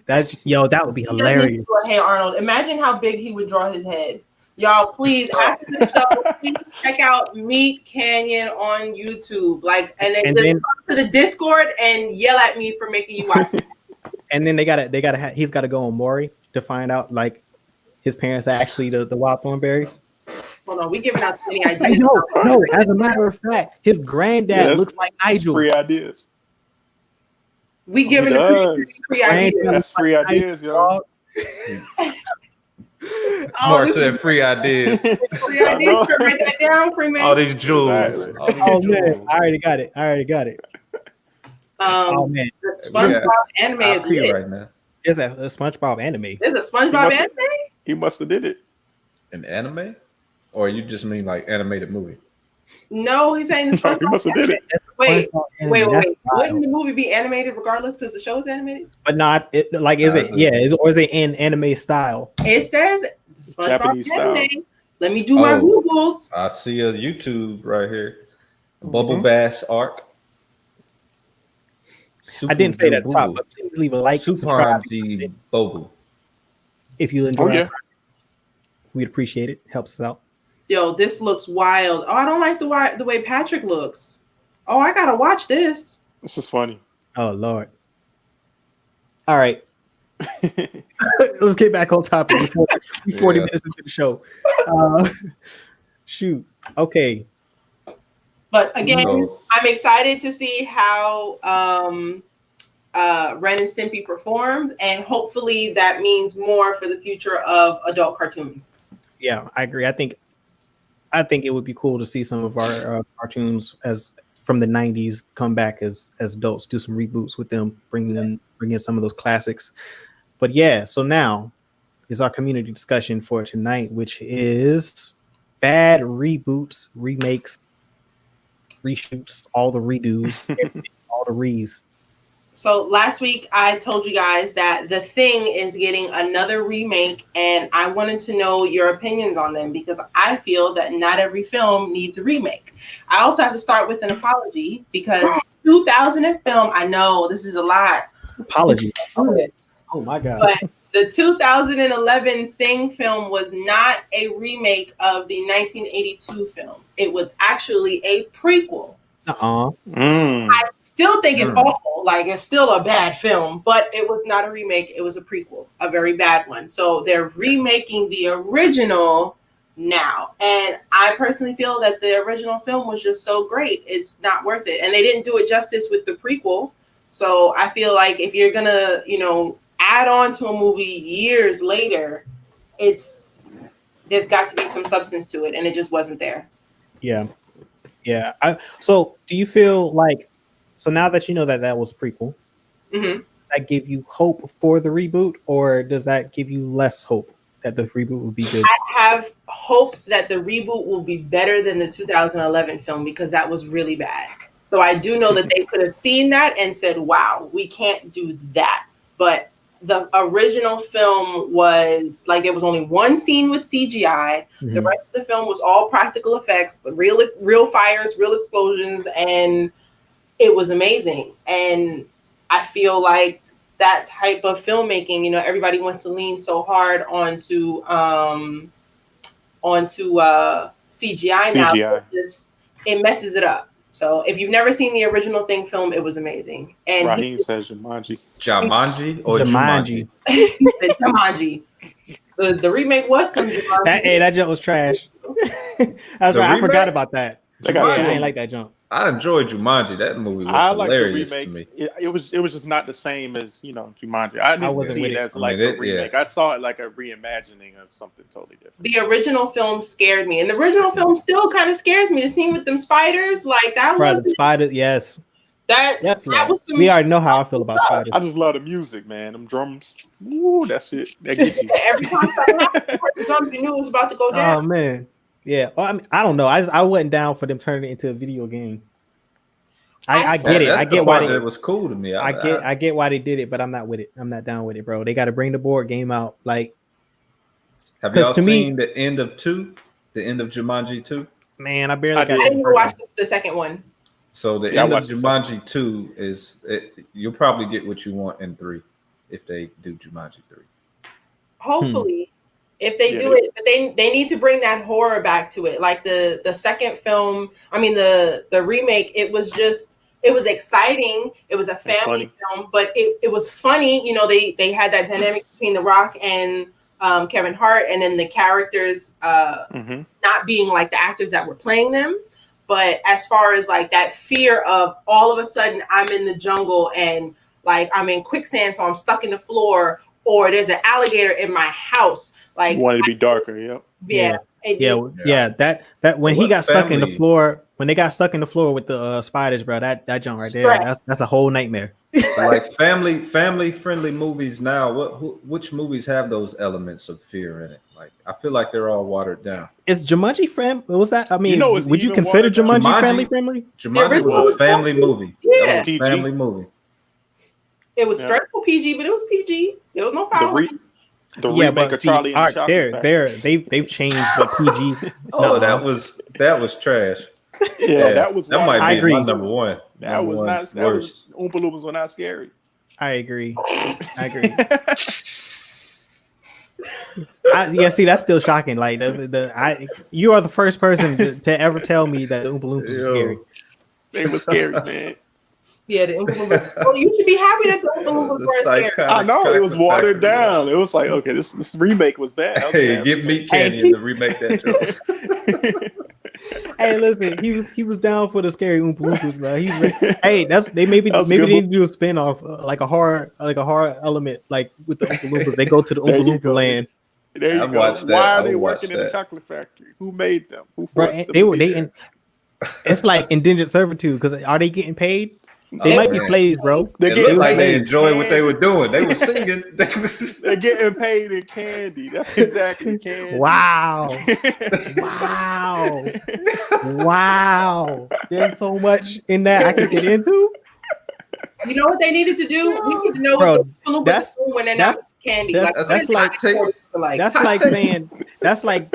That would be hilarious. Hey Arnold, imagine how big he would draw his head. Y'all, please after the show, please check out Meat Canyon on YouTube. Like, and then come to the Discord and yell at me for making you watch it. And then he's got to go on Maury to find out like his parents are actually the wild thornberries. Hold on, we giving out any ideas. No. As a matter of fact, his granddad looks like Nigel. Free ideas. We giving free ideas. That's free ideas, y'all. Mark said free ideas. Free ideas. Write that down, free man. All these jewels. Exactly. Man, I already got it. Oh man, the SpongeBob anime is lit right now. Is a SpongeBob anime? Is a SpongeBob anime? He must have did it. An anime, or you just mean like animated movie? No, he's saying the SpongeBob. He must have did it. Wait. Wouldn't the movie be animated regardless because the show is animated? But not is it? Or is it in anime style? It says SpongeBob Japanese anime. style. Let me do my Googles. I see a YouTube right here. Bubble Bass arc. I didn't say that at the top, but please leave a like, subscribe. Bogle. If you enjoy we'd appreciate it. Helps us out. Yo, this looks wild. Oh, I don't like the way Patrick looks. Oh, I gotta watch this. This is funny. Oh Lord. All right. Let's get back on topic before 40 minutes into the show. Shoot. Okay. But again, I'm excited to see how Ren and Stimpy performs, and hopefully that means more for the future of adult cartoons. Yeah, I agree. I think it would be cool to see some of our cartoons as from the 90s come back as adults, do some reboots with them, bring in some of those classics. But yeah, so now is our community discussion for tonight, which is bad reboots, remakes, reshoots, all the redos, all the re's. So last week I told you guys that The Thing is getting another remake, and I wanted to know your opinions on them because I feel that not every film needs a remake. I also have to start with an apology because 2000 film, I know this is a lot. Apology. Oh my God. But the 2011 Thing film was not a remake of the 1982 film. It was actually a prequel. I still think it's awful. Like, it's still a bad film, but it was not a remake. It was a prequel, a very bad one. So they're remaking the original now. And I personally feel that the original film was just so great. It's not worth it. And they didn't do it justice with the prequel. So I feel like if you're going to, add on to a movie years later, there's got to be some substance to it, and it just wasn't there. Yeah. So do you feel like, so now that you know that was prequel, that give you hope for the reboot, or does that give you less hope that the reboot will be good? I have hope that the reboot will be better than the 2011 film, because that was really bad. So I do know that they could have seen that and said, wow, we can't do that. But the original film was like, there was only one scene with CGI. The rest of the film was all practical effects, real fires, real explosions, and it was amazing. And I feel like that type of filmmaking, you know, everybody wants to lean so hard onto CGI now. It messes it up. So if you've never seen the original Thing film, it was amazing. And Raheem says Jumanji. Jumanji. Jumanji. The remake was some Jumanji. That jump was trash. That's right. I forgot about that. I ain't like that jump. I enjoyed Jumanji. That movie was hilarious to me. It was just not the same as, you know, Jumanji. I didn't see it as like a remake. I saw it like a reimagining of something totally different. The original film scared me, and the original film still kind of scares me. The scene with them spiders, like that was the spiders. Yes, that was some. We already know how I feel about spiders. I just love the music, man. Them drums, woo, that shit. That gets you. Every time something happened, the drums, you knew it was about to go down. Oh man. Yeah, well, I mean, I don't know. I wasn't down for them turning it into a video game. I get it. I get why it was cool to me. I get why they did it, but I'm not with it. I'm not down with it, bro. They got to bring the board game out. Like, have y'all seen the end of 2? The end of Jumanji 2? Man, I barely. I didn't watch the second one. So the end of Jumanji 2 is you'll probably get what you want in 3 if they do Jumanji 3. Hopefully. If they do it, but they need to bring that horror back to it. Like the second film, I mean the remake, it was exciting. It was a family film, but it was funny. You know, they had that dynamic between The Rock and Kevin Hart, and then the characters not being like the actors that were playing them. But as far as like that fear of all of a sudden I'm in the jungle and like I'm in quicksand, so I'm stuck in the floor, or there's an alligator in my house. Like, you want it to be darker, yeah. That when he got stuck in the floor, when they got stuck in the floor with the spiders, bro, that jump right there, that's a whole nightmare. Like family friendly movies now. Which movies have those elements of fear in it? Like, I feel like they're all watered down. Is Jumanji friendly? What was that? I mean, would you consider Jumanji family? Jumanji was a family movie. Yeah, family movie. It was stressful PG, but it was PG. There was no foul. The remake of Charlie and the Chocolate Factory. They've changed the PG. That was trash. Yeah, that might be my number one. That was not worse. Oompa Loompas were not scary. I agree. See, that's still shocking. Like you are the first person to ever tell me that Oompa Loompas were scary. They were scary, man. Yeah, the Oompa Loompas. Well, you should be happy that the Oompa Loompas were scary. I know, it was watered down. It was like, okay, this remake was bad. Hey, give me Canyon to remake that joke. Hey, listen, he was down for the scary Oompa Loompas, bro. Hey, they maybe they need to do a spin-off, like a horror element, like with the Oompa Loompas. They go to the Oompa Loompa land. There you go. Why are they working in the chocolate factory? Who made them? Who forced them? It's like indentured servitude, because are they getting paid? They might be slaves, bro. It looked like they enjoyed what they were doing. They were singing. They're getting paid in candy. That's exactly candy. Wow. There's so much in that I could get into. You know what they needed to do? We need to know what the Loompas do when they're not candy. That's like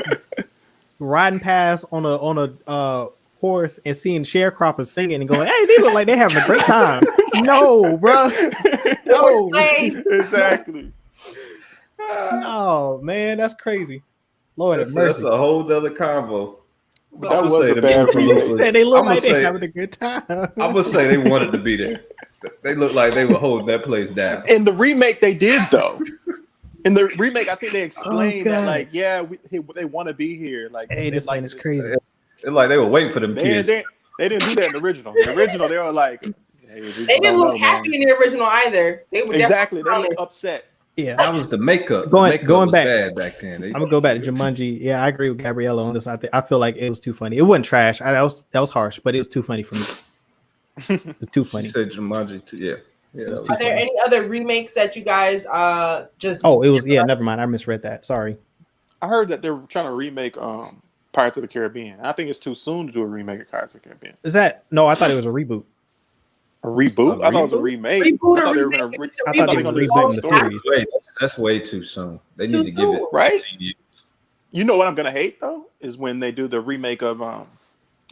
riding past on a horse and seeing sharecroppers singing and going, "Hey, they look like they're having a great time." No, bro. No. Exactly. No, man, that's crazy. Lord have mercy. That's a whole other convo. But that was a bad you said they look like they're having a good time. I'm gonna say they wanted to be there. They looked like they were holding that place down. In the remake, they did though. In the remake, I think they explained that, like, they want to be here. Like, hey, this line is crazy. It's like they were waiting for them kids. They didn't do that in the original. The original, they were like, hey, they didn't look happy in the original either. They were exactly. They looked upset. Yeah, That was the makeup. Going- the makeup going was back- bad back then. I'm gonna go back to Jumanji. Yeah, I agree with Gabriella on this. I feel like it was too funny. It wasn't trash. That was harsh, but it was too funny for me. It was too She funny. said Jumanji too. Yeah. Yeah. was that too Are there funny. any other remakes that you guys just? Oh, it was never mind. I misread that. Sorry. I heard that they're trying to remake Pirates of the Caribbean. I think it's too soon to do a remake of Pirates of the Caribbean. Is that no? I thought it was a reboot. A reboot? A I thought it was a reboot? remake. Reboot I or thought they were remake? going to. It's a I thought they they were were going to do the same rebooting the story. series. That's way too soon. They Too need to give it soon, right? 15 years. You know what I'm going to hate though is when they do the remake of or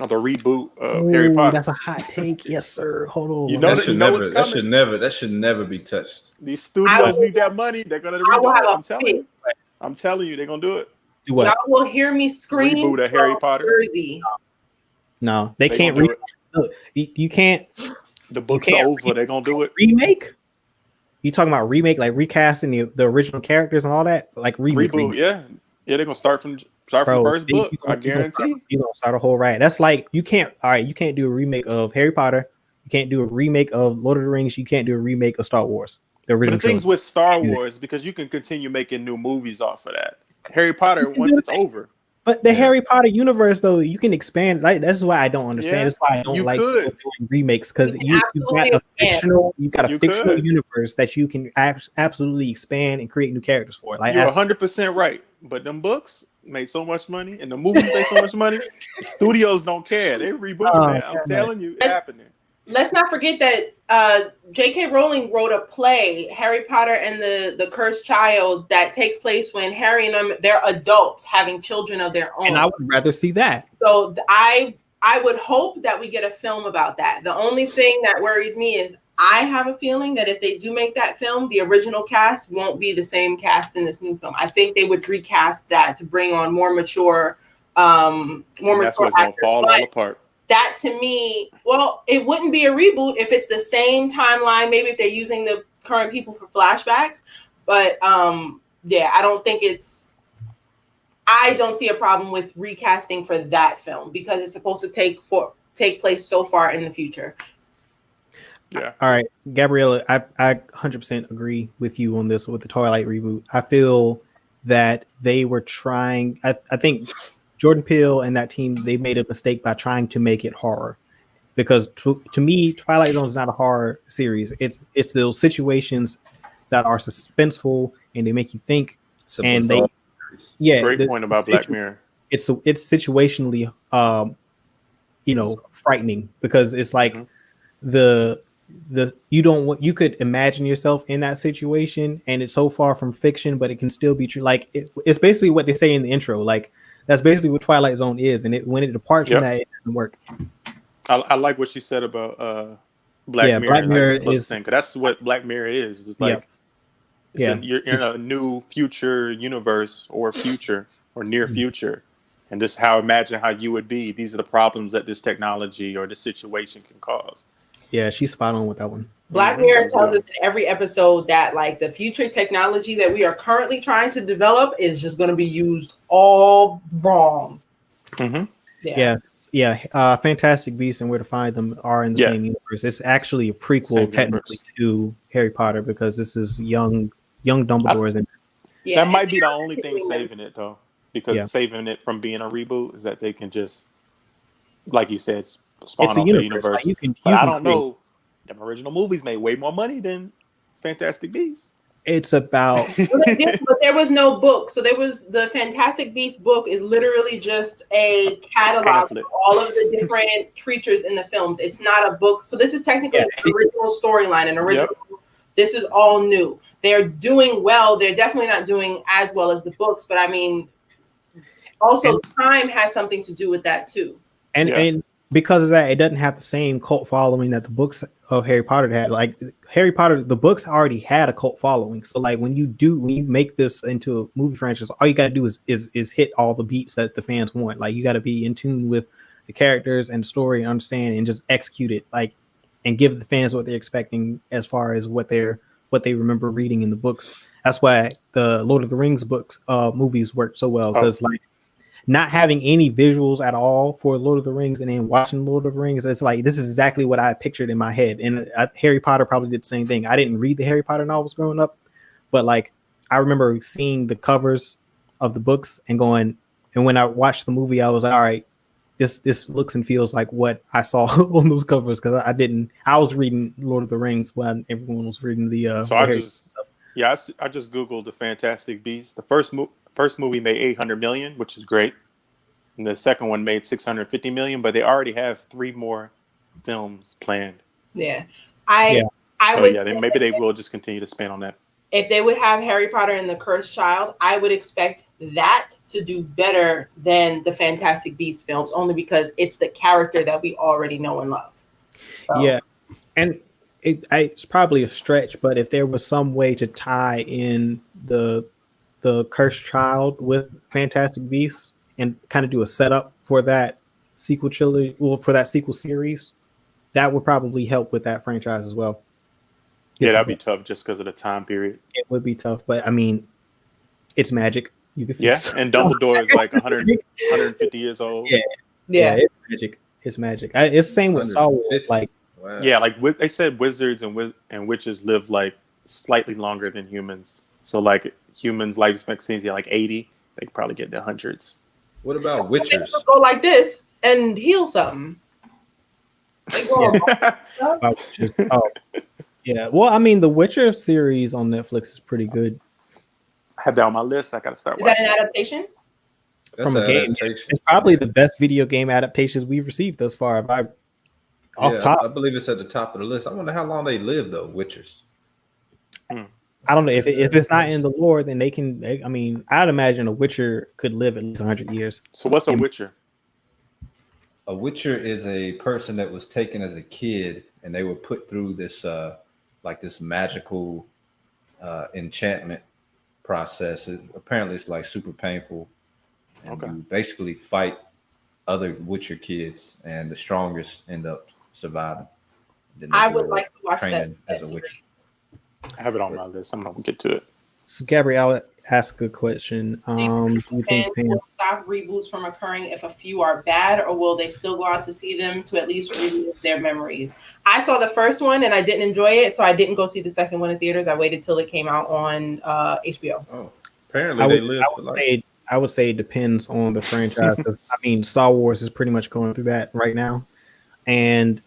the reboot of Ooh, Harry Potter. that's a hot take. Yes, sir. Hold on. You know That should it's never. coming. That should never be touched. These studios need that money. They're going to I will redo have it. a I'm telling fit. you. I'm telling you, they're going to do it. Do what? Y'all will hear me scream. Reboot of Harry from Potter. Jersey. No, they They can't. gonna do it. Look, you can't The books can't are over. They're going to do it. remake. You talking about remake, like recasting the original characters and all that, like remake. Reboot, yeah. Yeah, they're going to start from the first book. I guarantee. You're gonna start a whole riot. That's like you can't. All right, you can't do a remake of Harry Potter. You can't do a remake of Lord of the Rings. You can't do a remake of Star Wars. The But original. the things trilogy. with Star Wars, because you can continue making new movies off of that. Harry Potter, once it's over. But the Harry Potter universe, though, you can expand. Like that's why I don't understand. Yeah, That's why I don't you like could. people doing remakes because You can you got a absolutely fictional, you got a You fictional could. universe that you can absolutely expand and create new characters for. Like You're that's, 100% right. But them books made so much money, and the movies made so much money. The studios don't care. They reboot Oh, it. I'm man. telling you, it's happening. Let's not forget that J.K. Rowling wrote a play, Harry Potter and the Cursed Child, that takes place when Harry and them, they're adults having children of their own. and I would rather see that. So I would hope that we get a film about that. The only thing that worries me is I have a feeling that if they do make that film, the original cast won't be the same cast in this new film. I think they would recast that to bring on more mature, And that's what's going to actors. fall But all apart. that to me, well, it wouldn't be a reboot if it's the same timeline. Maybe if they're using the current people for flashbacks, but yeah, I don't think I don't see a problem with recasting for that film because it's supposed to take place so far in the future. Yeah. All right, Gabriella, I 100% agree with you on this with the Twilight reboot. I feel that they were trying. I think Jordan Peele and that team, they made a mistake by trying to make it horror, because to me, Twilight Zone is not a horror series. It's those situations that are suspenseful and they make you think. And they, yeah, Great point about Black Mirror. It's situationally, frightening because it's like you could imagine yourself in that situation, and it's so far from fiction, but it can still be true. Like it's basically what they say in the intro. Like that's basically what Twilight Zone is, and when it departs from that, it doesn't work. I like what she said about Black Mirror. Black Mirror is that's what Black Mirror is. It's like you're in a new future universe or future or near future, and this imagine how you would be. These are the problems that this technology or this situation can cause. Yeah, she's spot on with that one. Black Mirror tells us in every episode that like the future technology that we are currently trying to develop is just going to be used all wrong. Mm-hmm. Yeah. Fantastic Beasts and Where to Find Them are in the same universe. It's actually a prequel technically to Harry Potter because this is young Dumbledore's in. Yeah, that might be the only thing saving it though, because saving it from being a reboot is that they can just, like you said, spawn off the universe. Like I don't know. Them original movies made way more money than Fantastic Beasts. It's about but there was no book. So there was the Fantastic Beasts book is literally just a catalog of all of the different creatures in the films. It's not a book. So this is technically an original storyline, an original. Yep. This is all new. They're doing well. They're definitely not doing as well as the books, but I mean, also time has something to do with that too. And because of that, it doesn't have the same cult following that the books of Harry Potter had. Like Harry Potter, the books already had a cult following. So like when you make this into a movie franchise, all you got to do is hit all the beats that the fans want. Like you got to be in tune with the characters and the story and understand and just execute it. Like and give the fans what they're expecting as far as what they remember reading in the books. That's why the Lord of the Rings books movies worked so well because like not having any visuals at all for Lord of the Rings and then watching Lord of the Rings, it's like this is exactly what I pictured in my head. And Harry Potter probably did the same thing. I didn't read the Harry Potter novels growing up, but like I remember seeing the covers of the books and going, and when I watched the movie, I was like, all right, this looks and feels like what I saw on those covers, because I was reading Lord of the Rings when everyone was reading the So I just googled the Fantastic Beasts. The first movie made 800 million, which is great, and the second one made 650 million. But they already have 3 more films planned. Yeah, Maybe they will just continue to spend on that. If they would have Harry Potter and the Cursed Child, I would expect that to do better than the Fantastic Beasts films, only because it's the character that we already know and love. So. Yeah, and it's probably a stretch, but if there was some way to tie in the Cursed Child with Fantastic Beasts and kind of do a setup for that sequel trilogy, well, for that sequel series, that would probably help with that franchise as well. Yeah, that'd be tough just because of the time period. It would be tough, but I mean, it's magic. You can and Dumbledore is like 150 years old. Yeah, it's magic. It's magic. It's the same with Star Wars. Like, wow. Yeah, like they said, wizards and witches live like slightly longer than humans. So like humans' life expectancy like 80, they could probably get to hundreds. What about witchers? Go like this and heal something. Yeah. Well, I mean, the Witcher series on Netflix is pretty good. I have that on my list. I gotta start watching. Is that watching. an adaptation? From a game. It's probably the best video game adaptations we've received thus far. Top, I believe it's at the top of the list. I wonder how long they live though, Witchers. I don't know if it's not in the lore, then they can. I mean, I'd imagine a Witcher could live at least 100 years. So what's a Witcher? A Witcher is a person that was taken as a kid, and they were put through this this magical enchantment process. Apparently, it's like super painful, and you basically fight other Witcher kids, and the strongest end up surviving. I would like to watch that as a Witcher. I have it on my list. I'm gonna get to it. So Gabrielle asked a question. Do you think fans will stop reboots from occurring if a few are bad, or will they still go out to see them to at least relive their memories? I saw the first one and I didn't enjoy it, so I didn't go see the second one in theaters. I waited till it came out on HBO. Oh, apparently I would say it depends on the franchise. I mean, Star Wars is pretty much going through that right now, and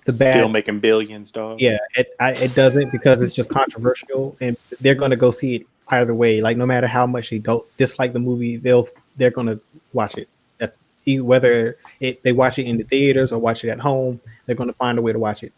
still making billions, dog. Yeah, it doesn't, because it's just controversial, and they're going to go see it either way. Like, no matter how much they don't dislike the movie, they're going to watch it. Whether they watch it in the theaters or watch it at home, they're going to find a way to watch it.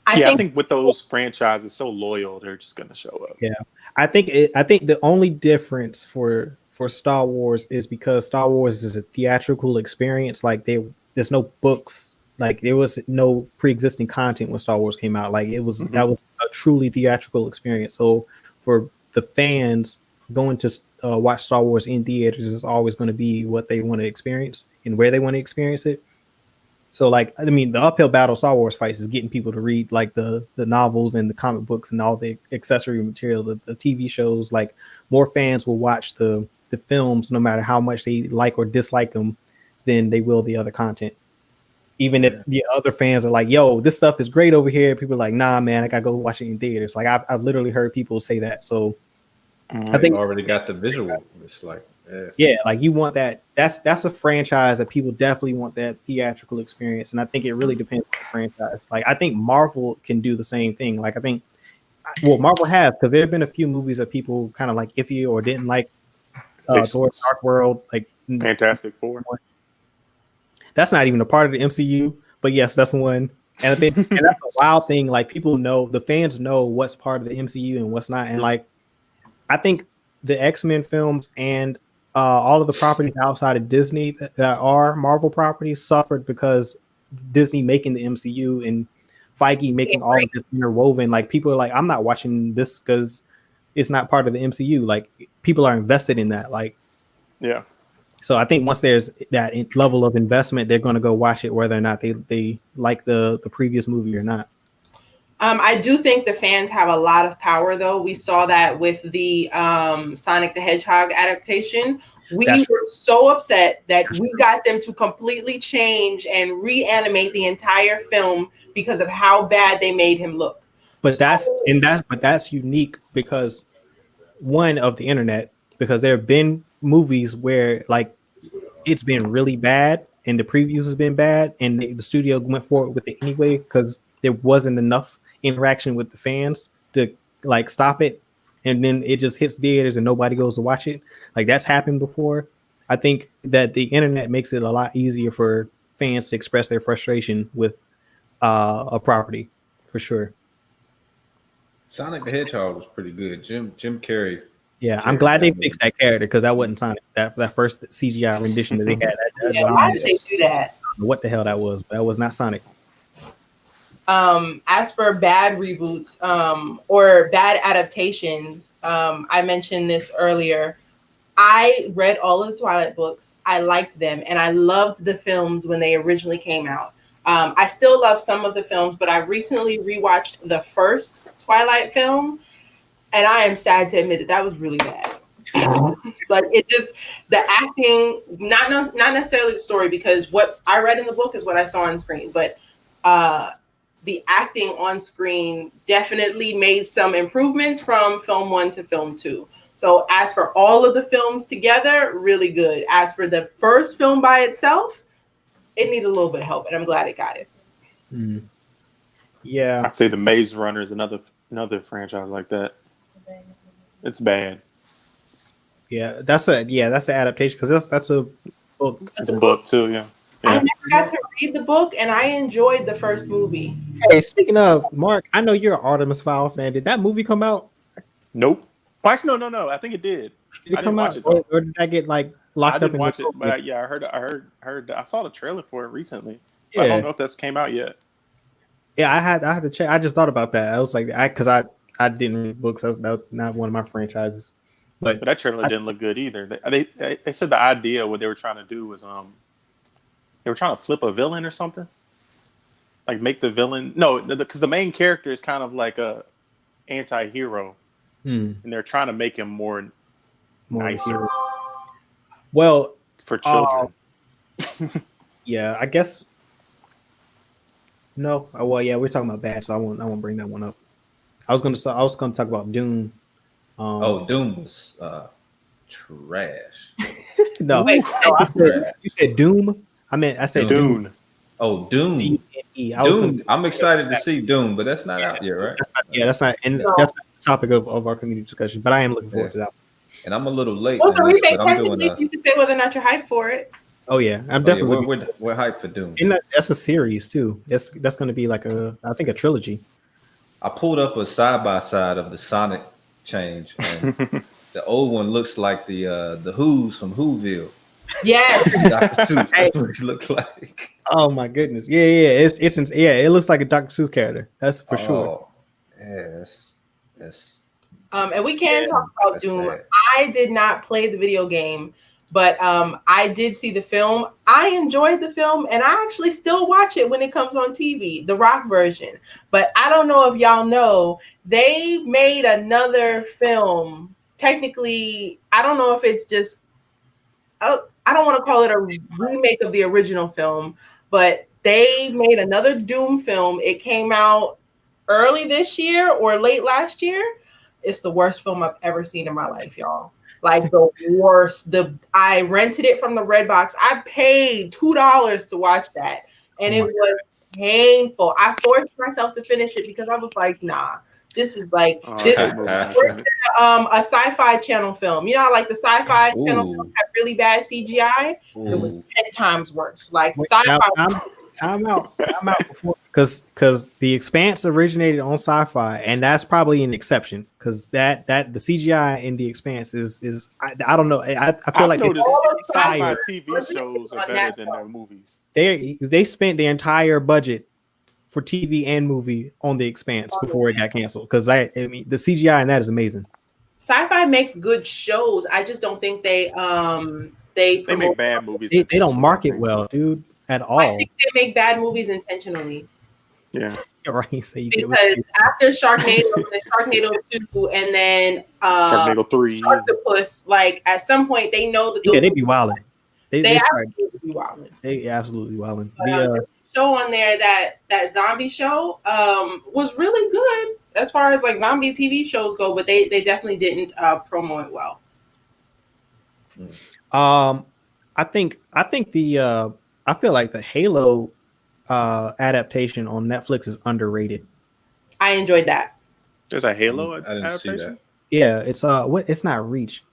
I think with those franchises so loyal, they're just going to show up. Yeah, I think the only difference for Star Wars is because Star Wars is a theatrical experience. Like, there's no books. Like, there was no pre-existing content when Star Wars came out. Like, that was a truly theatrical experience. So for the fans, going to watch Star Wars in theaters is always going to be what they want to experience and where they want to experience it. So, like, I mean, the uphill battle Star Wars fights is getting people to read like the novels and the comic books and all the accessory material, the TV shows. Like, more fans will watch the films no matter how much they like or dislike them than they will the other content. Even if the other fans are like, yo, this stuff is great over here, people are like, nah, man, I gotta go watch it in theaters. Like, I've literally heard people say that. So I think already got the visual. It's like, like, you want that. That's a franchise that people definitely want that theatrical experience. And I think it really depends on the franchise. Like, I think Marvel can do the same thing. Like, I think, well, Marvel has, because there have been a few movies that people kind of like iffy or didn't like. Thor: Dark World, like Fantastic Four. That's not even a part of the MCU, but yes, that's one. And I think and that's a wild thing. Like, people know, the fans know what's part of the MCU and what's not. And like, I think the X-Men films and all of the properties outside of Disney that are Marvel properties suffered because Disney making the MCU and Feige making all of this interwoven. Like, people are like, I'm not watching this because it's not part of the MCU. Like, people are invested in that. Like, yeah. So I think once there's that level of investment, they're going to go watch it, whether or not they like the previous movie or not. I do think the fans have a lot of power, though. We saw that with the Sonic the Hedgehog adaptation. We were so upset that we got them to completely change and reanimate the entire film because of how bad they made him look. But that's unique because one of the internet, because there have been movies where like it's been really bad and the previews has been bad and the studio went forward with it anyway because there wasn't enough interaction with the fans to like stop it, and then it just hits theaters and nobody goes to watch it. Like that's happened before. I think that the internet makes it a lot easier for fans to express their frustration with a property, for sure. Sonic the Hedgehog was pretty good. Jim Carrey. Yeah, I'm glad they fixed that character because that wasn't Sonic. That first CGI rendition that they had. Why did they do that? What the hell that was? That was not Sonic. As for bad reboots or bad adaptations, I mentioned this earlier. I read all of the Twilight books. I liked them, and I loved the films when they originally came out. I still love some of the films, but I recently rewatched the first Twilight film, and I am sad to admit that was really bad. Like it just, the acting, not necessarily the story, because what I read in the book is what I saw on screen, but the acting on screen definitely made some improvements from film 1 to film 2. So as for all of the films together, really good. As for the first film by itself, it needed a little bit of help, and I'm glad it got it. Mm. Yeah, I'd say the Maze Runner is another franchise like that. It's bad. Yeah, that's an adaptation because that's a book. It's a book too. Yeah. I never got to read the book, and I enjoyed the first movie. Hey, speaking of Mark, I know you're an Artemis Fowl fan. Did that movie come out? Nope. Well, actually, no. I think it did. Did it come out, or did I get like locked up? I didn't watch it, but I heard. I saw the trailer for it recently. Yeah. I don't know if that's came out yet. Yeah, I had to check. I just thought about that. I was like, because I didn't read books. That was not one of my franchises. But that trailer didn't look good either. They said the idea what they were trying to do was they were trying to flip a villain or something, like make the villain because the main character is kind of like a anti-hero, and they're trying to make him more nicer. Well, for children. Yeah, I guess. No, well, yeah, we're talking about bad, so I won't bring that one up. I was gonna talk about Dune. Doom was trash. No, Wait, you said Doom. I said Dune. Oh, Doom. Dune. I'm excited to see Doom, but that's not out yet, right? That's not the topic of our community discussion. But I am looking forward to that. And I'm a little late. Well, so remake technically, you can say whether or not you're hyped for it. Oh yeah, I'm definitely. We're hyped for Doom. And that's a series too. That's going to be like I think a trilogy. I pulled up a side by side of the Sonic change, and the old one looks like the Who's from Whoville. Yes, Dr. Seuss. That's what it looked like. Oh my goodness! Yeah. It looks like a Dr. Seuss character. That's for sure. Yes. And we can talk about Doom. Bad. I did not play the video game, but I did see the film. I enjoyed the film, and I actually still watch it when it comes on TV, the rock version. But I don't know if y'all know, they made another film. Technically, I don't know if it's just, I don't want to call it a remake of the original film, but they made another Doom film. It came out early this year or late last year. It's the worst film I've ever seen in my life, y'all. Like the worst. I rented it from the Redbox. I paid $2 to watch that, and it was painful. I forced myself to finish it because I was like, nah, this is like a Sci-Fi Channel film. You know how like the Sci-Fi Channel films have really bad CGI? It was 10 times worse. Like Sci-Fi. Time out before because The Expanse originated on Sci-Fi, and that's probably an exception because that the CGI in The Expanse is I don't know. I feel like Sci-Fi TV shows are better than their movies. They spent the entire budget for TV and movie on The Expanse before it got canceled because I mean the CGI in that is amazing. Sci-Fi makes good shows. I just don't think they make bad movies. They don't market well, dude. At all. I think they make bad movies intentionally. Yeah. Right. So because after Sharknado, Sharknado 2, and then Sharknado 3, Octopus, like at some point they know that they be wilding. They absolutely be wilding. They absolutely wilding. The show on there, that zombie show, was really good. as far as like zombie TV shows go, but they definitely didn't promo it well. I think the I feel like the Halo adaptation on Netflix is underrated. I enjoyed that. There's a Halo I didn't adaptation? see that. Yeah, it's it's not Reach.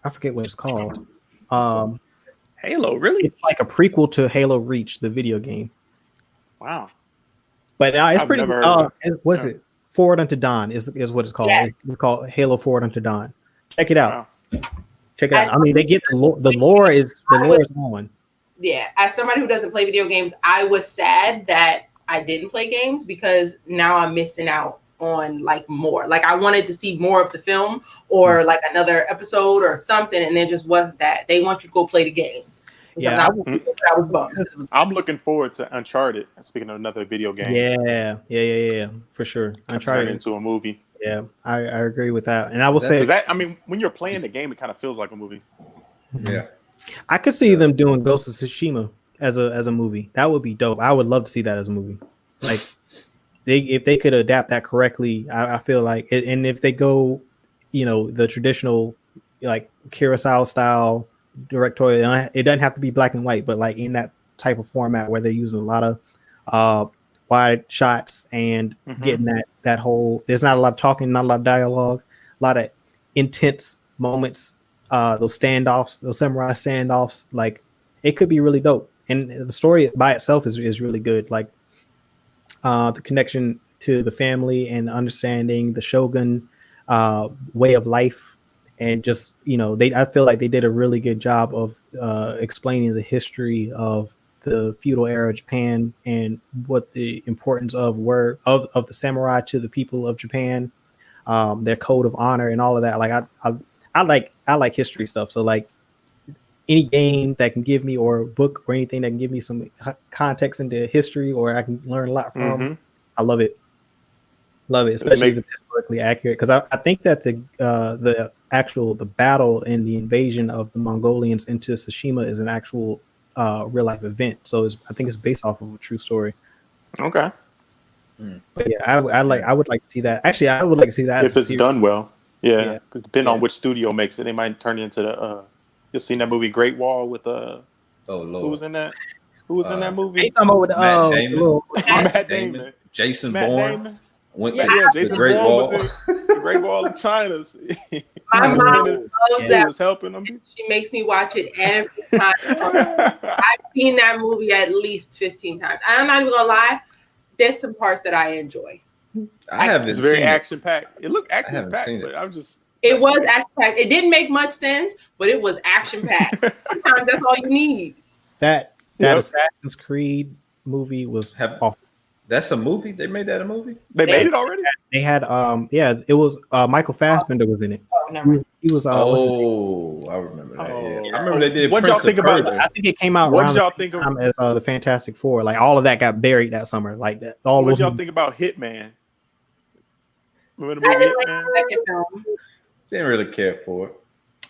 I forget what it's called. Halo, really? It's like a prequel to Halo Reach, the video game. Wow. But it's I've pretty. never heard of it. What's it? Forward Unto Dawn is what it's called. Yes. It's called Halo Forward Unto Dawn. Check it out. Wow. Check it out. I mean, they get the lore is on. Yeah, as somebody who doesn't play video games, I was sad that I didn't play games because now I'm missing out on like more. Like I wanted to see more of the film or like another episode or something, and there just wasn't that. They want you to go play the game. Yeah, I was bummed. I'm looking forward to Uncharted. Speaking of another video game, Yeah, for sure. Uncharted into a movie. Yeah, I agree with that. And I will say that. I mean, when you're playing the game, it kind of feels like a movie. Yeah, I could see them doing Ghost of Tsushima as a movie. That would be dope. I would love to see that as a movie. Like if they could adapt that correctly, I feel like and if they go, the traditional like Kurosawa style directorial, it doesn't have to be black and white, but like in that type of format where they're using a lot of wide shots and getting that whole, there's not a lot of talking, not a lot of dialogue, a lot of intense moments, those standoffs, those samurai standoffs, like it could be really dope. And the story by itself is really good. Like the connection to the family and understanding the shogun way of life. And just, I feel like they did a really good job of explaining the history of the feudal era of Japan and what the importance of the samurai to the people of Japan, their code of honor and all of that. Like I like history stuff. So like any game that can give me, or a book or anything that can give me some context into history, or I can learn a lot from, I love it. Love it, especially if it's historically accurate. Because I think that the battle and the invasion of the Mongolians into Tsushima is an actual real life event. So I think it's based off of a true story. Okay. But yeah, I would like to see that. Actually, I would like to see that if it's done well. Yeah, because depending Yeah. on which studio makes it, they might turn it into the. You've seen that movie Great Wall with oh Lord, who was in that? Who was in that movie? Hey, talking about with Matt Damon. Matt Damon. Jason Matt Bourne Damon. went Yeah, to Jason the Great Bourne Wall. was in the Great Wall of China. My mom He loves that. was helping them. She makes me watch it every time. I've seen that movie at least 15 times. I'm not even gonna lie. There's some parts that I enjoy. I haven't It's very seen it. action packed. It looked action haven't packed, seen but it. I'm just. It was action packed. It didn't make much sense, but it was action packed. Sometimes that's all you need. That Yep. Assassin's Creed movie was awful. That's a movie. They made that a movie. They made it already. They had it was Michael Fassbender was in it. Oh, never mind. He was I remember that. Yeah. I remember they did. What y'all think about I think it came out What around did y'all the think same of? time as the Fantastic Four. Like all of that got buried that summer. Like that. All What those did y'all think about Hitman? Remember the I movie didn't like Hitman? the second film. Didn't really care for it.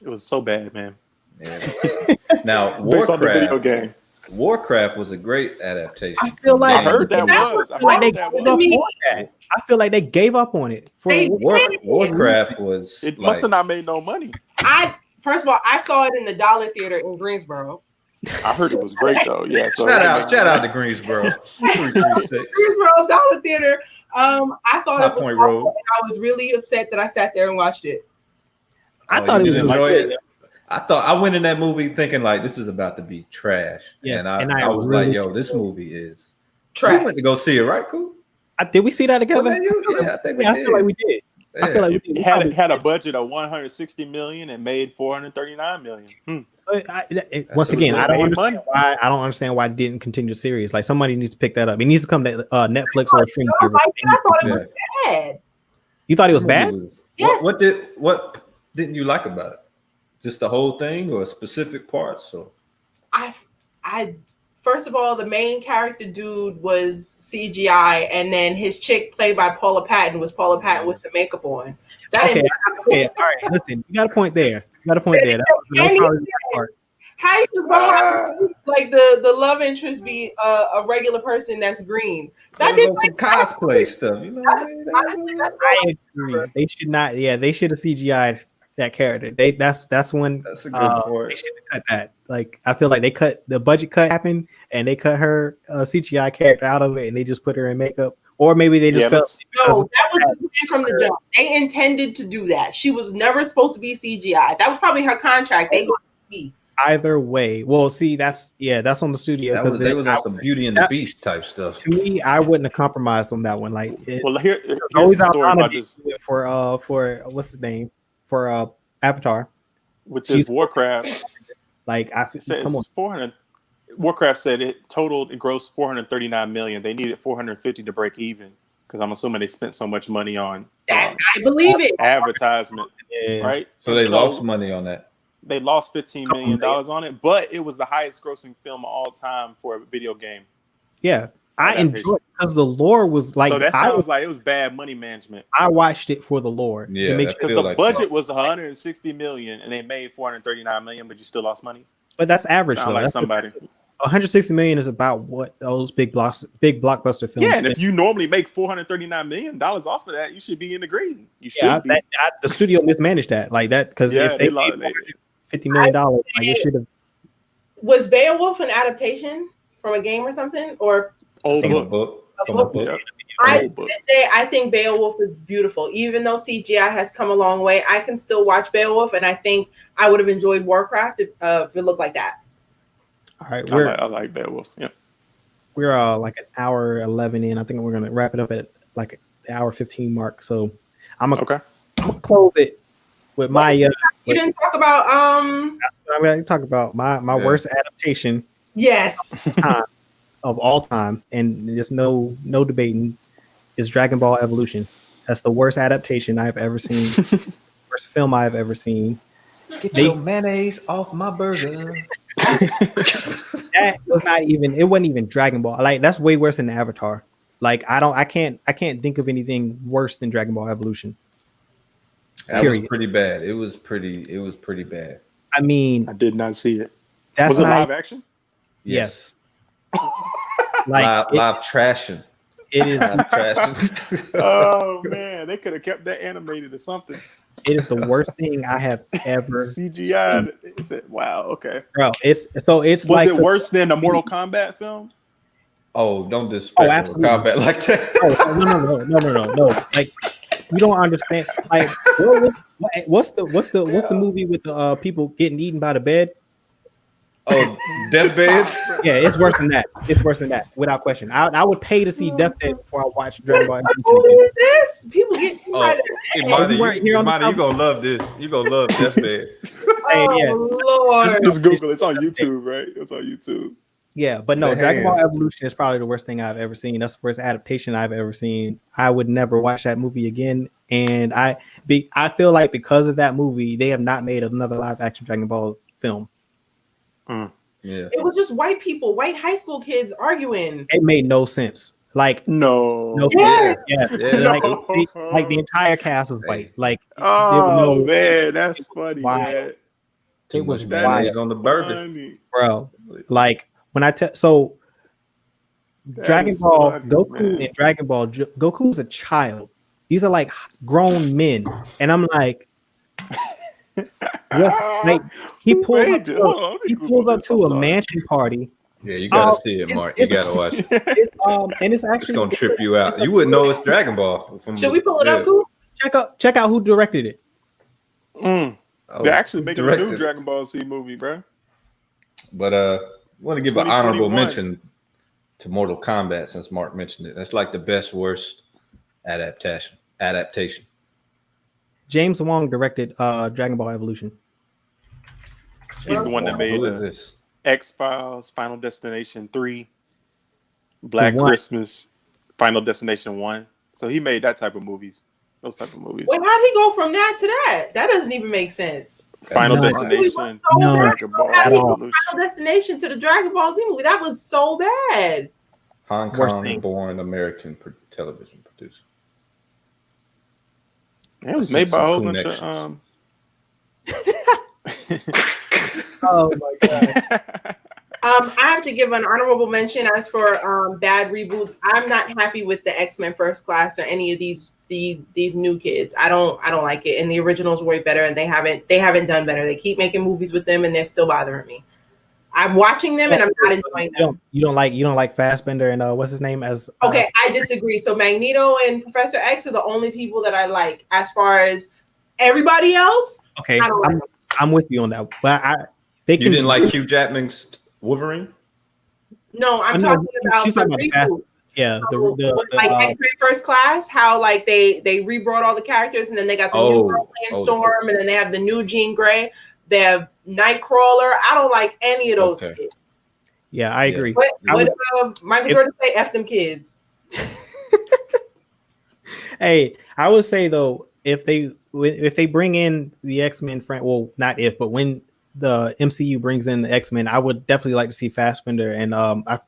It was so bad, man. Yeah. Now Based on the video Warcraft. game. Warcraft was a great adaptation. I feel like I heard that That's was. what I like they heard gave that up was. on that. I feel like they gave up on it. They Warcraft was It like, must have not made no money. First of all, I saw it in the Dollar Theater in Greensboro. I heard it was great though. Yeah. So shout out to Greensboro. 336. Greensboro Dollar Theater. I thought High it was Point awful, Road. and I was really upset that I sat there and watched it. I Oh, thought you it didn't was enjoy like it? I went in that movie thinking like this is about to be trash. Yes, and and I I was really- like, yo, this movie is Trash. We went to go see it, right? Cool. Did we see that together? Was that you? Yeah, I think we Yeah, I did. feel like we did. I feel like we did. It had a budget of 160 million and made 439 million. So once again, I don't made understand money. why. I don't understand why it didn't continue the series. Like somebody needs to pick that up. It needs to come to Netflix or a streaming I service. thought it was bad. You thought it was bad? Yes. What didn't you like about it? Just the whole thing, or specific parts? Or I first of all, the main character dude was CGI, and then his chick played by Paula Patton was Paula Patton with some makeup on. That Okay, all right. Listen, you got a point there. That was probably the best part. How you just gonna like the love interest be a regular person that's green? That was on some cosplay stuff, you know what I mean? Honestly, that's I agree. They should not. Yeah, they should have CGI'd that character. That's when That's a good point. they should have cut that. Like I feel like they cut the budget cut happened and they cut her CGI character out of it and they just put her in makeup. Or maybe they just felt no. That was the plan from the jump. They intended to do that. She was never supposed to be CGI. That was probably her contract. They going to be. Either way, well, see, that's on the studio because they was on some Beauty and the Beast type stuff. To me, I wouldn't have compromised on that one. Like, here's always the story about this for what's his name for Avatar with this Warcraft. Like, come on, 400. Warcraft said it grossed 439 million. They needed 450 to break even because I'm assuming they spent so much money on that. I believe it. Advertisement, right? So they lost money on that. They lost $15 million on it, but it was the highest grossing film of all time for a video game. Yeah, I enjoyed it because the lore was like. So that sounds like it was bad money management. I watched it for the lore. Yeah, because the budget was 160 million and they made 439 million, but you still lost money. But that's average though. Like that's somebody. 160 million is about what those big blockbuster films. Yeah, and if you normally make 439 million dollars off of that, you should be in the green. You should. Yeah, the studio mismanaged that like that because if they made $50 million, like it should have. Was Beowulf an adaptation from a game or something, or old book? To this day, I think Beowulf is beautiful. Even though CGI has come a long way, I can still watch Beowulf, and I think I would have enjoyed Warcraft if it looked like that. All right, I like Beowulf. Yeah, we're like an hour 11 in. I think we're gonna wrap it up at like the hour 15 mark. So I'm gonna close it with my. You didn't talk about That's what I'm gonna talk about. My worst adaptation. Yes. Of all time, and there's no debating, is Dragon Ball Evolution. That's the worst adaptation I've ever seen. Worst film I've ever seen. Get your mayonnaise off my burger. That was not even. It wasn't even Dragon Ball. Like that's way worse than Avatar. Like I can't think of anything worse than Dragon Ball Evolution. That was pretty bad. It was pretty bad. I mean, I did not see it. Was it live action? Yes. Like live trashing. It is live trashing. Oh man, they could have kept that animated or something. It is the worst thing I have ever CGI. Wow. Okay, bro. Was it worse than the Mortal Kombat film? Oh, don't disrespect Mortal Kombat like that. No. Like you don't understand. Like what's the movie with the people getting eaten by the bed? Oh, Deathbed? Yeah, it's worse than that. It's worse than that, without question. I would pay to see Deathbed before I watch Dragon Ball. Who is this? People get Imani, you're gonna love this. You're gonna love Deathbed. Lord. Just Google it. It's on YouTube, right? It's on YouTube. Yeah, but no, Dragon Ball Evolution is probably the worst thing I've ever seen. That's the worst adaptation I've ever seen. I would never watch that movie again. And I feel like because of that movie, they have not made another live action Dragon Ball film. Yeah, it was just white people, white high school kids arguing. It made no sense. Like no, yeah. Like the entire cast was white. Like man, that's funny. Man. It was wild on the burger, bro. Like when Dragon Ball Goku and Dragon Ball Goku's a child. These are like grown men, and I'm like. Like he pulls up to a mansion party. Yeah, you gotta see it, Mark. You gotta watch it. And it's actually gonna trip you out. You wouldn't know it's Dragon Ball. Should we pull it up, Cool? Check out who directed it. They're actually making a new Dragon Ball Z movie, bro. But I want to give an honorable mention to Mortal Kombat since Mark mentioned it. That's like the worst adaptation. James Wong directed Dragon Ball Evolution. He's the one that made X-Files, Final Destination 3, Black Christmas, Final Destination 1. So he made that type of movies. Those type of movies. Wait, how did he go from that to that? That doesn't even make sense. Final Destination. Dragon Ball Final Destination to the Dragon Ball Z movie. That was so bad. Hong Kong-born American television producer. It was made by a whole bunch of Oh my god. I have to give an honorable mention as for bad reboots. I'm not happy with the X-Men First Class or any of these new kids. I don't like it. And the originals were way better, and they haven't done better. They keep making movies with them, and they're still bothering me. I'm watching them, and I'm not enjoying them. You don't like Fassbender and what's his name as? Okay, I disagree. So Magneto and Professor X are the only people that I like. As far as everybody else, okay, I'm with you on that. But you didn't like Hugh Jackman's Wolverine? No, I'm talking about the reboots. Yeah, so, like X-Men First Class, how like they rebrought all the characters, and then they got the new girl playing Storm, and then they have the new Jean Grey. They have Nightcrawler. I don't like any of those kids. Yeah, I agree. What Michael Jordan say? F them kids. Hey, I would say though, if they bring in the X-Men friend, well, not if, but when the MCU brings in the X-Men, I would definitely like to see Fassbender and I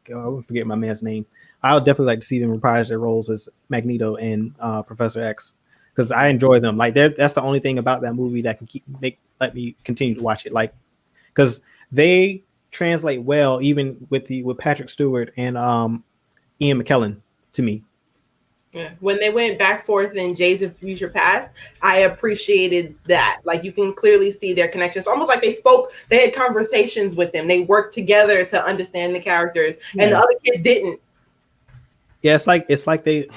forget my man's name. I would definitely like to see them reprise their roles as Magneto and Professor X, because I enjoy them. Like that's the only thing about that movie that can let me continue to watch it. Like, because they translate well, even with Patrick Stewart and Ian McKellen to me. Yeah. When they went back forth in Days of Future Past, I appreciated that. Like you can clearly see their connections. Almost like they had conversations with them. They worked together to understand the characters, and the other kids didn't. Yeah, it's like they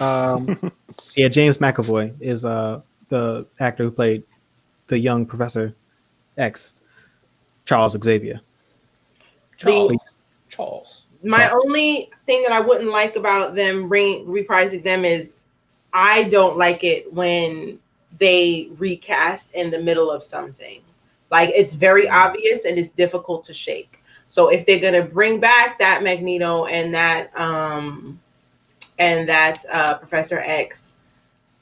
yeah, James McAvoy is the actor who played the young Professor X, Charles Xavier. Charles. My only thing that I wouldn't like about them reprising them is I don't like it when they recast in the middle of something. Like it's very obvious and it's difficult to shake. So if they're gonna bring back that Magneto and that Professor X,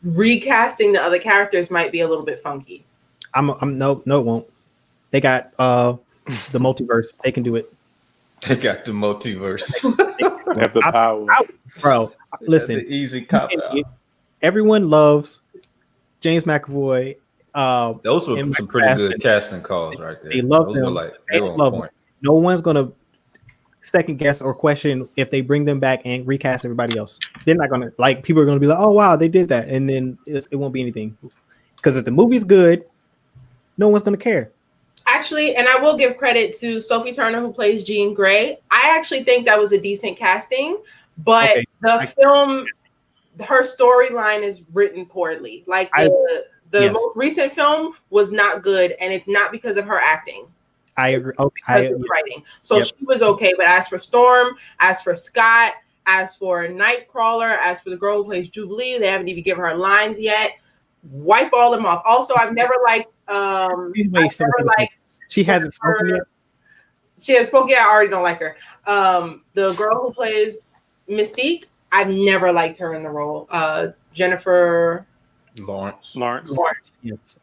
recasting the other characters might be a little bit funky. No, it won't. They got the multiverse. They can do it. They got the multiverse. They have the power. Bro, listen. The easy cop out. Everyone loves James McAvoy. Those were some pretty good casting calls right there. They love them. They love them. No one's gonna second guess or question if they bring them back and recast everybody else. They're not gonna people are gonna be like, oh wow, they did that, and then it won't be anything. Because if the movie's good, no one's gonna care. Actually, and I will give credit to Sophie Turner, who plays Jean Grey. I actually think that was a decent casting, but the film, her storyline is written poorly. Like the most recent film was not good, and it's not because of her acting. I agree. Writing. So she was okay, but as for Storm, as for Scott, as for Nightcrawler, as for the girl who plays Jubilee, they haven't even given her lines yet. Wipe all them off. Also, I've never liked. She hasn't spoken yet. She has spoken yet. I already don't like her. The girl who plays Mystique, I've never liked her in the role. Jennifer Lawrence. Yes.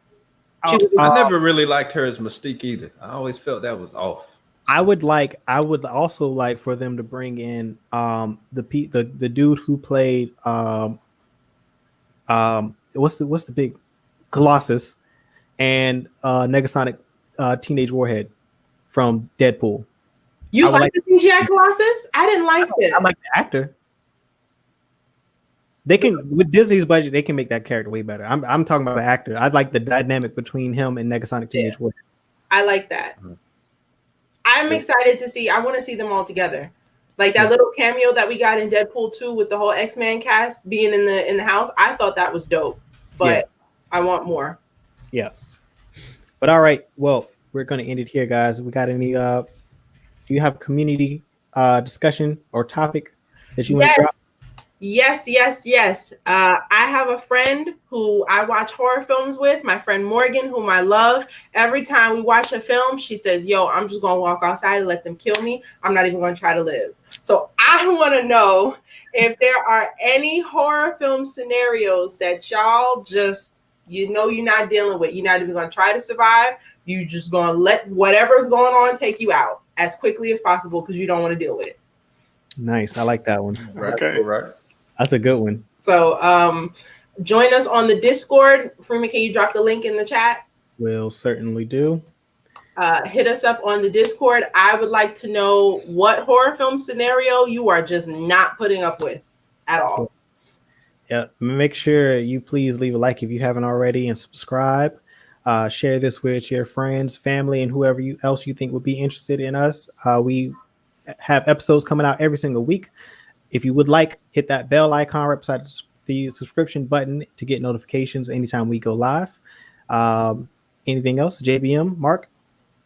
I never really liked her as Mystique either. I always felt that was off. I would also like for them to bring in the dude who played what's the big Colossus and Negasonic Teenage Warhead from Deadpool. You like the CGI Colossus? I didn't like it. I like the actor. They can, with Disney's budget, they can make that character way better. I'm talking about the actor. I like the dynamic between him and Negasonic Teenage Warhead. I like that. I'm excited to see. I want to see them all together. Like that little cameo that we got in Deadpool 2 with the whole X-Men cast being in the house. I thought that was dope, but I want more. Yes. But all right. Well, we're going to end it here, guys. We got any? Do you have community discussion or topic that you want to drop? Yes. I have a friend who I watch horror films with, my friend Morgan, whom I love. Every time we watch a film, she says, yo, I'm just going to walk outside and let them kill me. I'm not even going to try to live. So I want to know if there are any horror film scenarios that y'all just, you're not dealing with. You're not even going to try to survive. You're just going to let whatever's going on take you out as quickly as possible because you don't want to deal with it. Nice. I like that one. Okay. Right. That's a good one. So join us on the Discord. Freeman, can you drop the link in the chat? Will certainly do. hit us up on the Discord. I would like to know what horror film scenario you are just not putting up with at all. Yeah, make sure you please leave a like if you haven't already and subscribe. Share this with your friends, family, and whoever else you think would be interested in us. We have episodes coming out every single week. If you would like, hit that bell icon right beside the subscription button to get notifications anytime we go live. Anything else? JBM, Mark,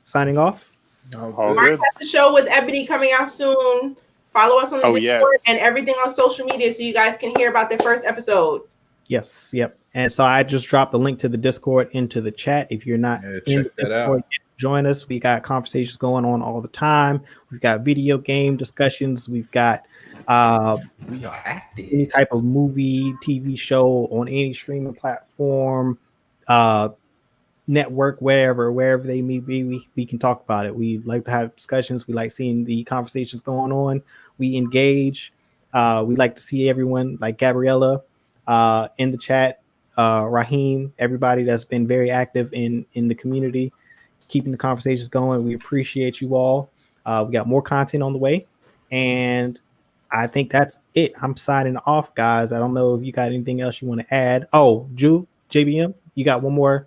signing off. All Mark good. has the show with Ebony coming out soon. Follow us on the Discord and everything on social media so you guys can hear about the first episode. Yes, yep. And so I just dropped the link to the Discord into the chat. If you're not in the Discord, join us. We got conversations going on all the time. We've got video game discussions. We've got we are active. Any type of movie, TV show on any streaming platform, network, wherever they may be, we can talk about it. We like to have discussions. We like seeing the conversations going on. We engage. We like to see everyone, like Gabriella in the chat, Raheem, everybody that's been very active in the community, keeping the conversations going. We appreciate you all. We got more content on the way, and I think that's it. I'm signing off, guys. I don't know if you got anything else you want to add. Oh, JBM, you got one more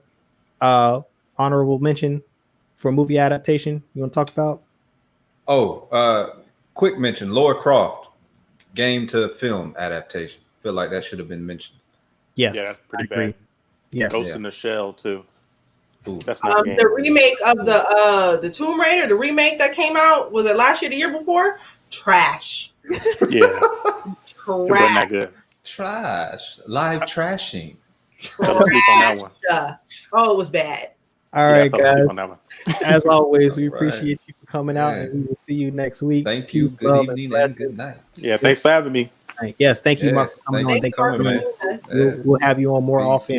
honorable mention for a movie adaptation you want to talk about? Quick mention, Laura Croft, game to film adaptation. Feel like that should have been mentioned. Yes. Yeah, that's pretty bad. Yes. Ghost in the Shell too. Ooh. That's not the remake of the Tomb Raider, the remake that came out, was it last year, the year before? Trash. Yeah. Trash. It wasn't that good. Trash. Live trashing. Fell asleep on that one. Oh, it was bad. All right, guys. On that one. As always, we appreciate you for coming out, and we will see you next week. Thank you. Good evening and good night. Yeah, thanks for having me. Yes, thank you, Mark, for coming on. Thank you, man. We'll have you on more often.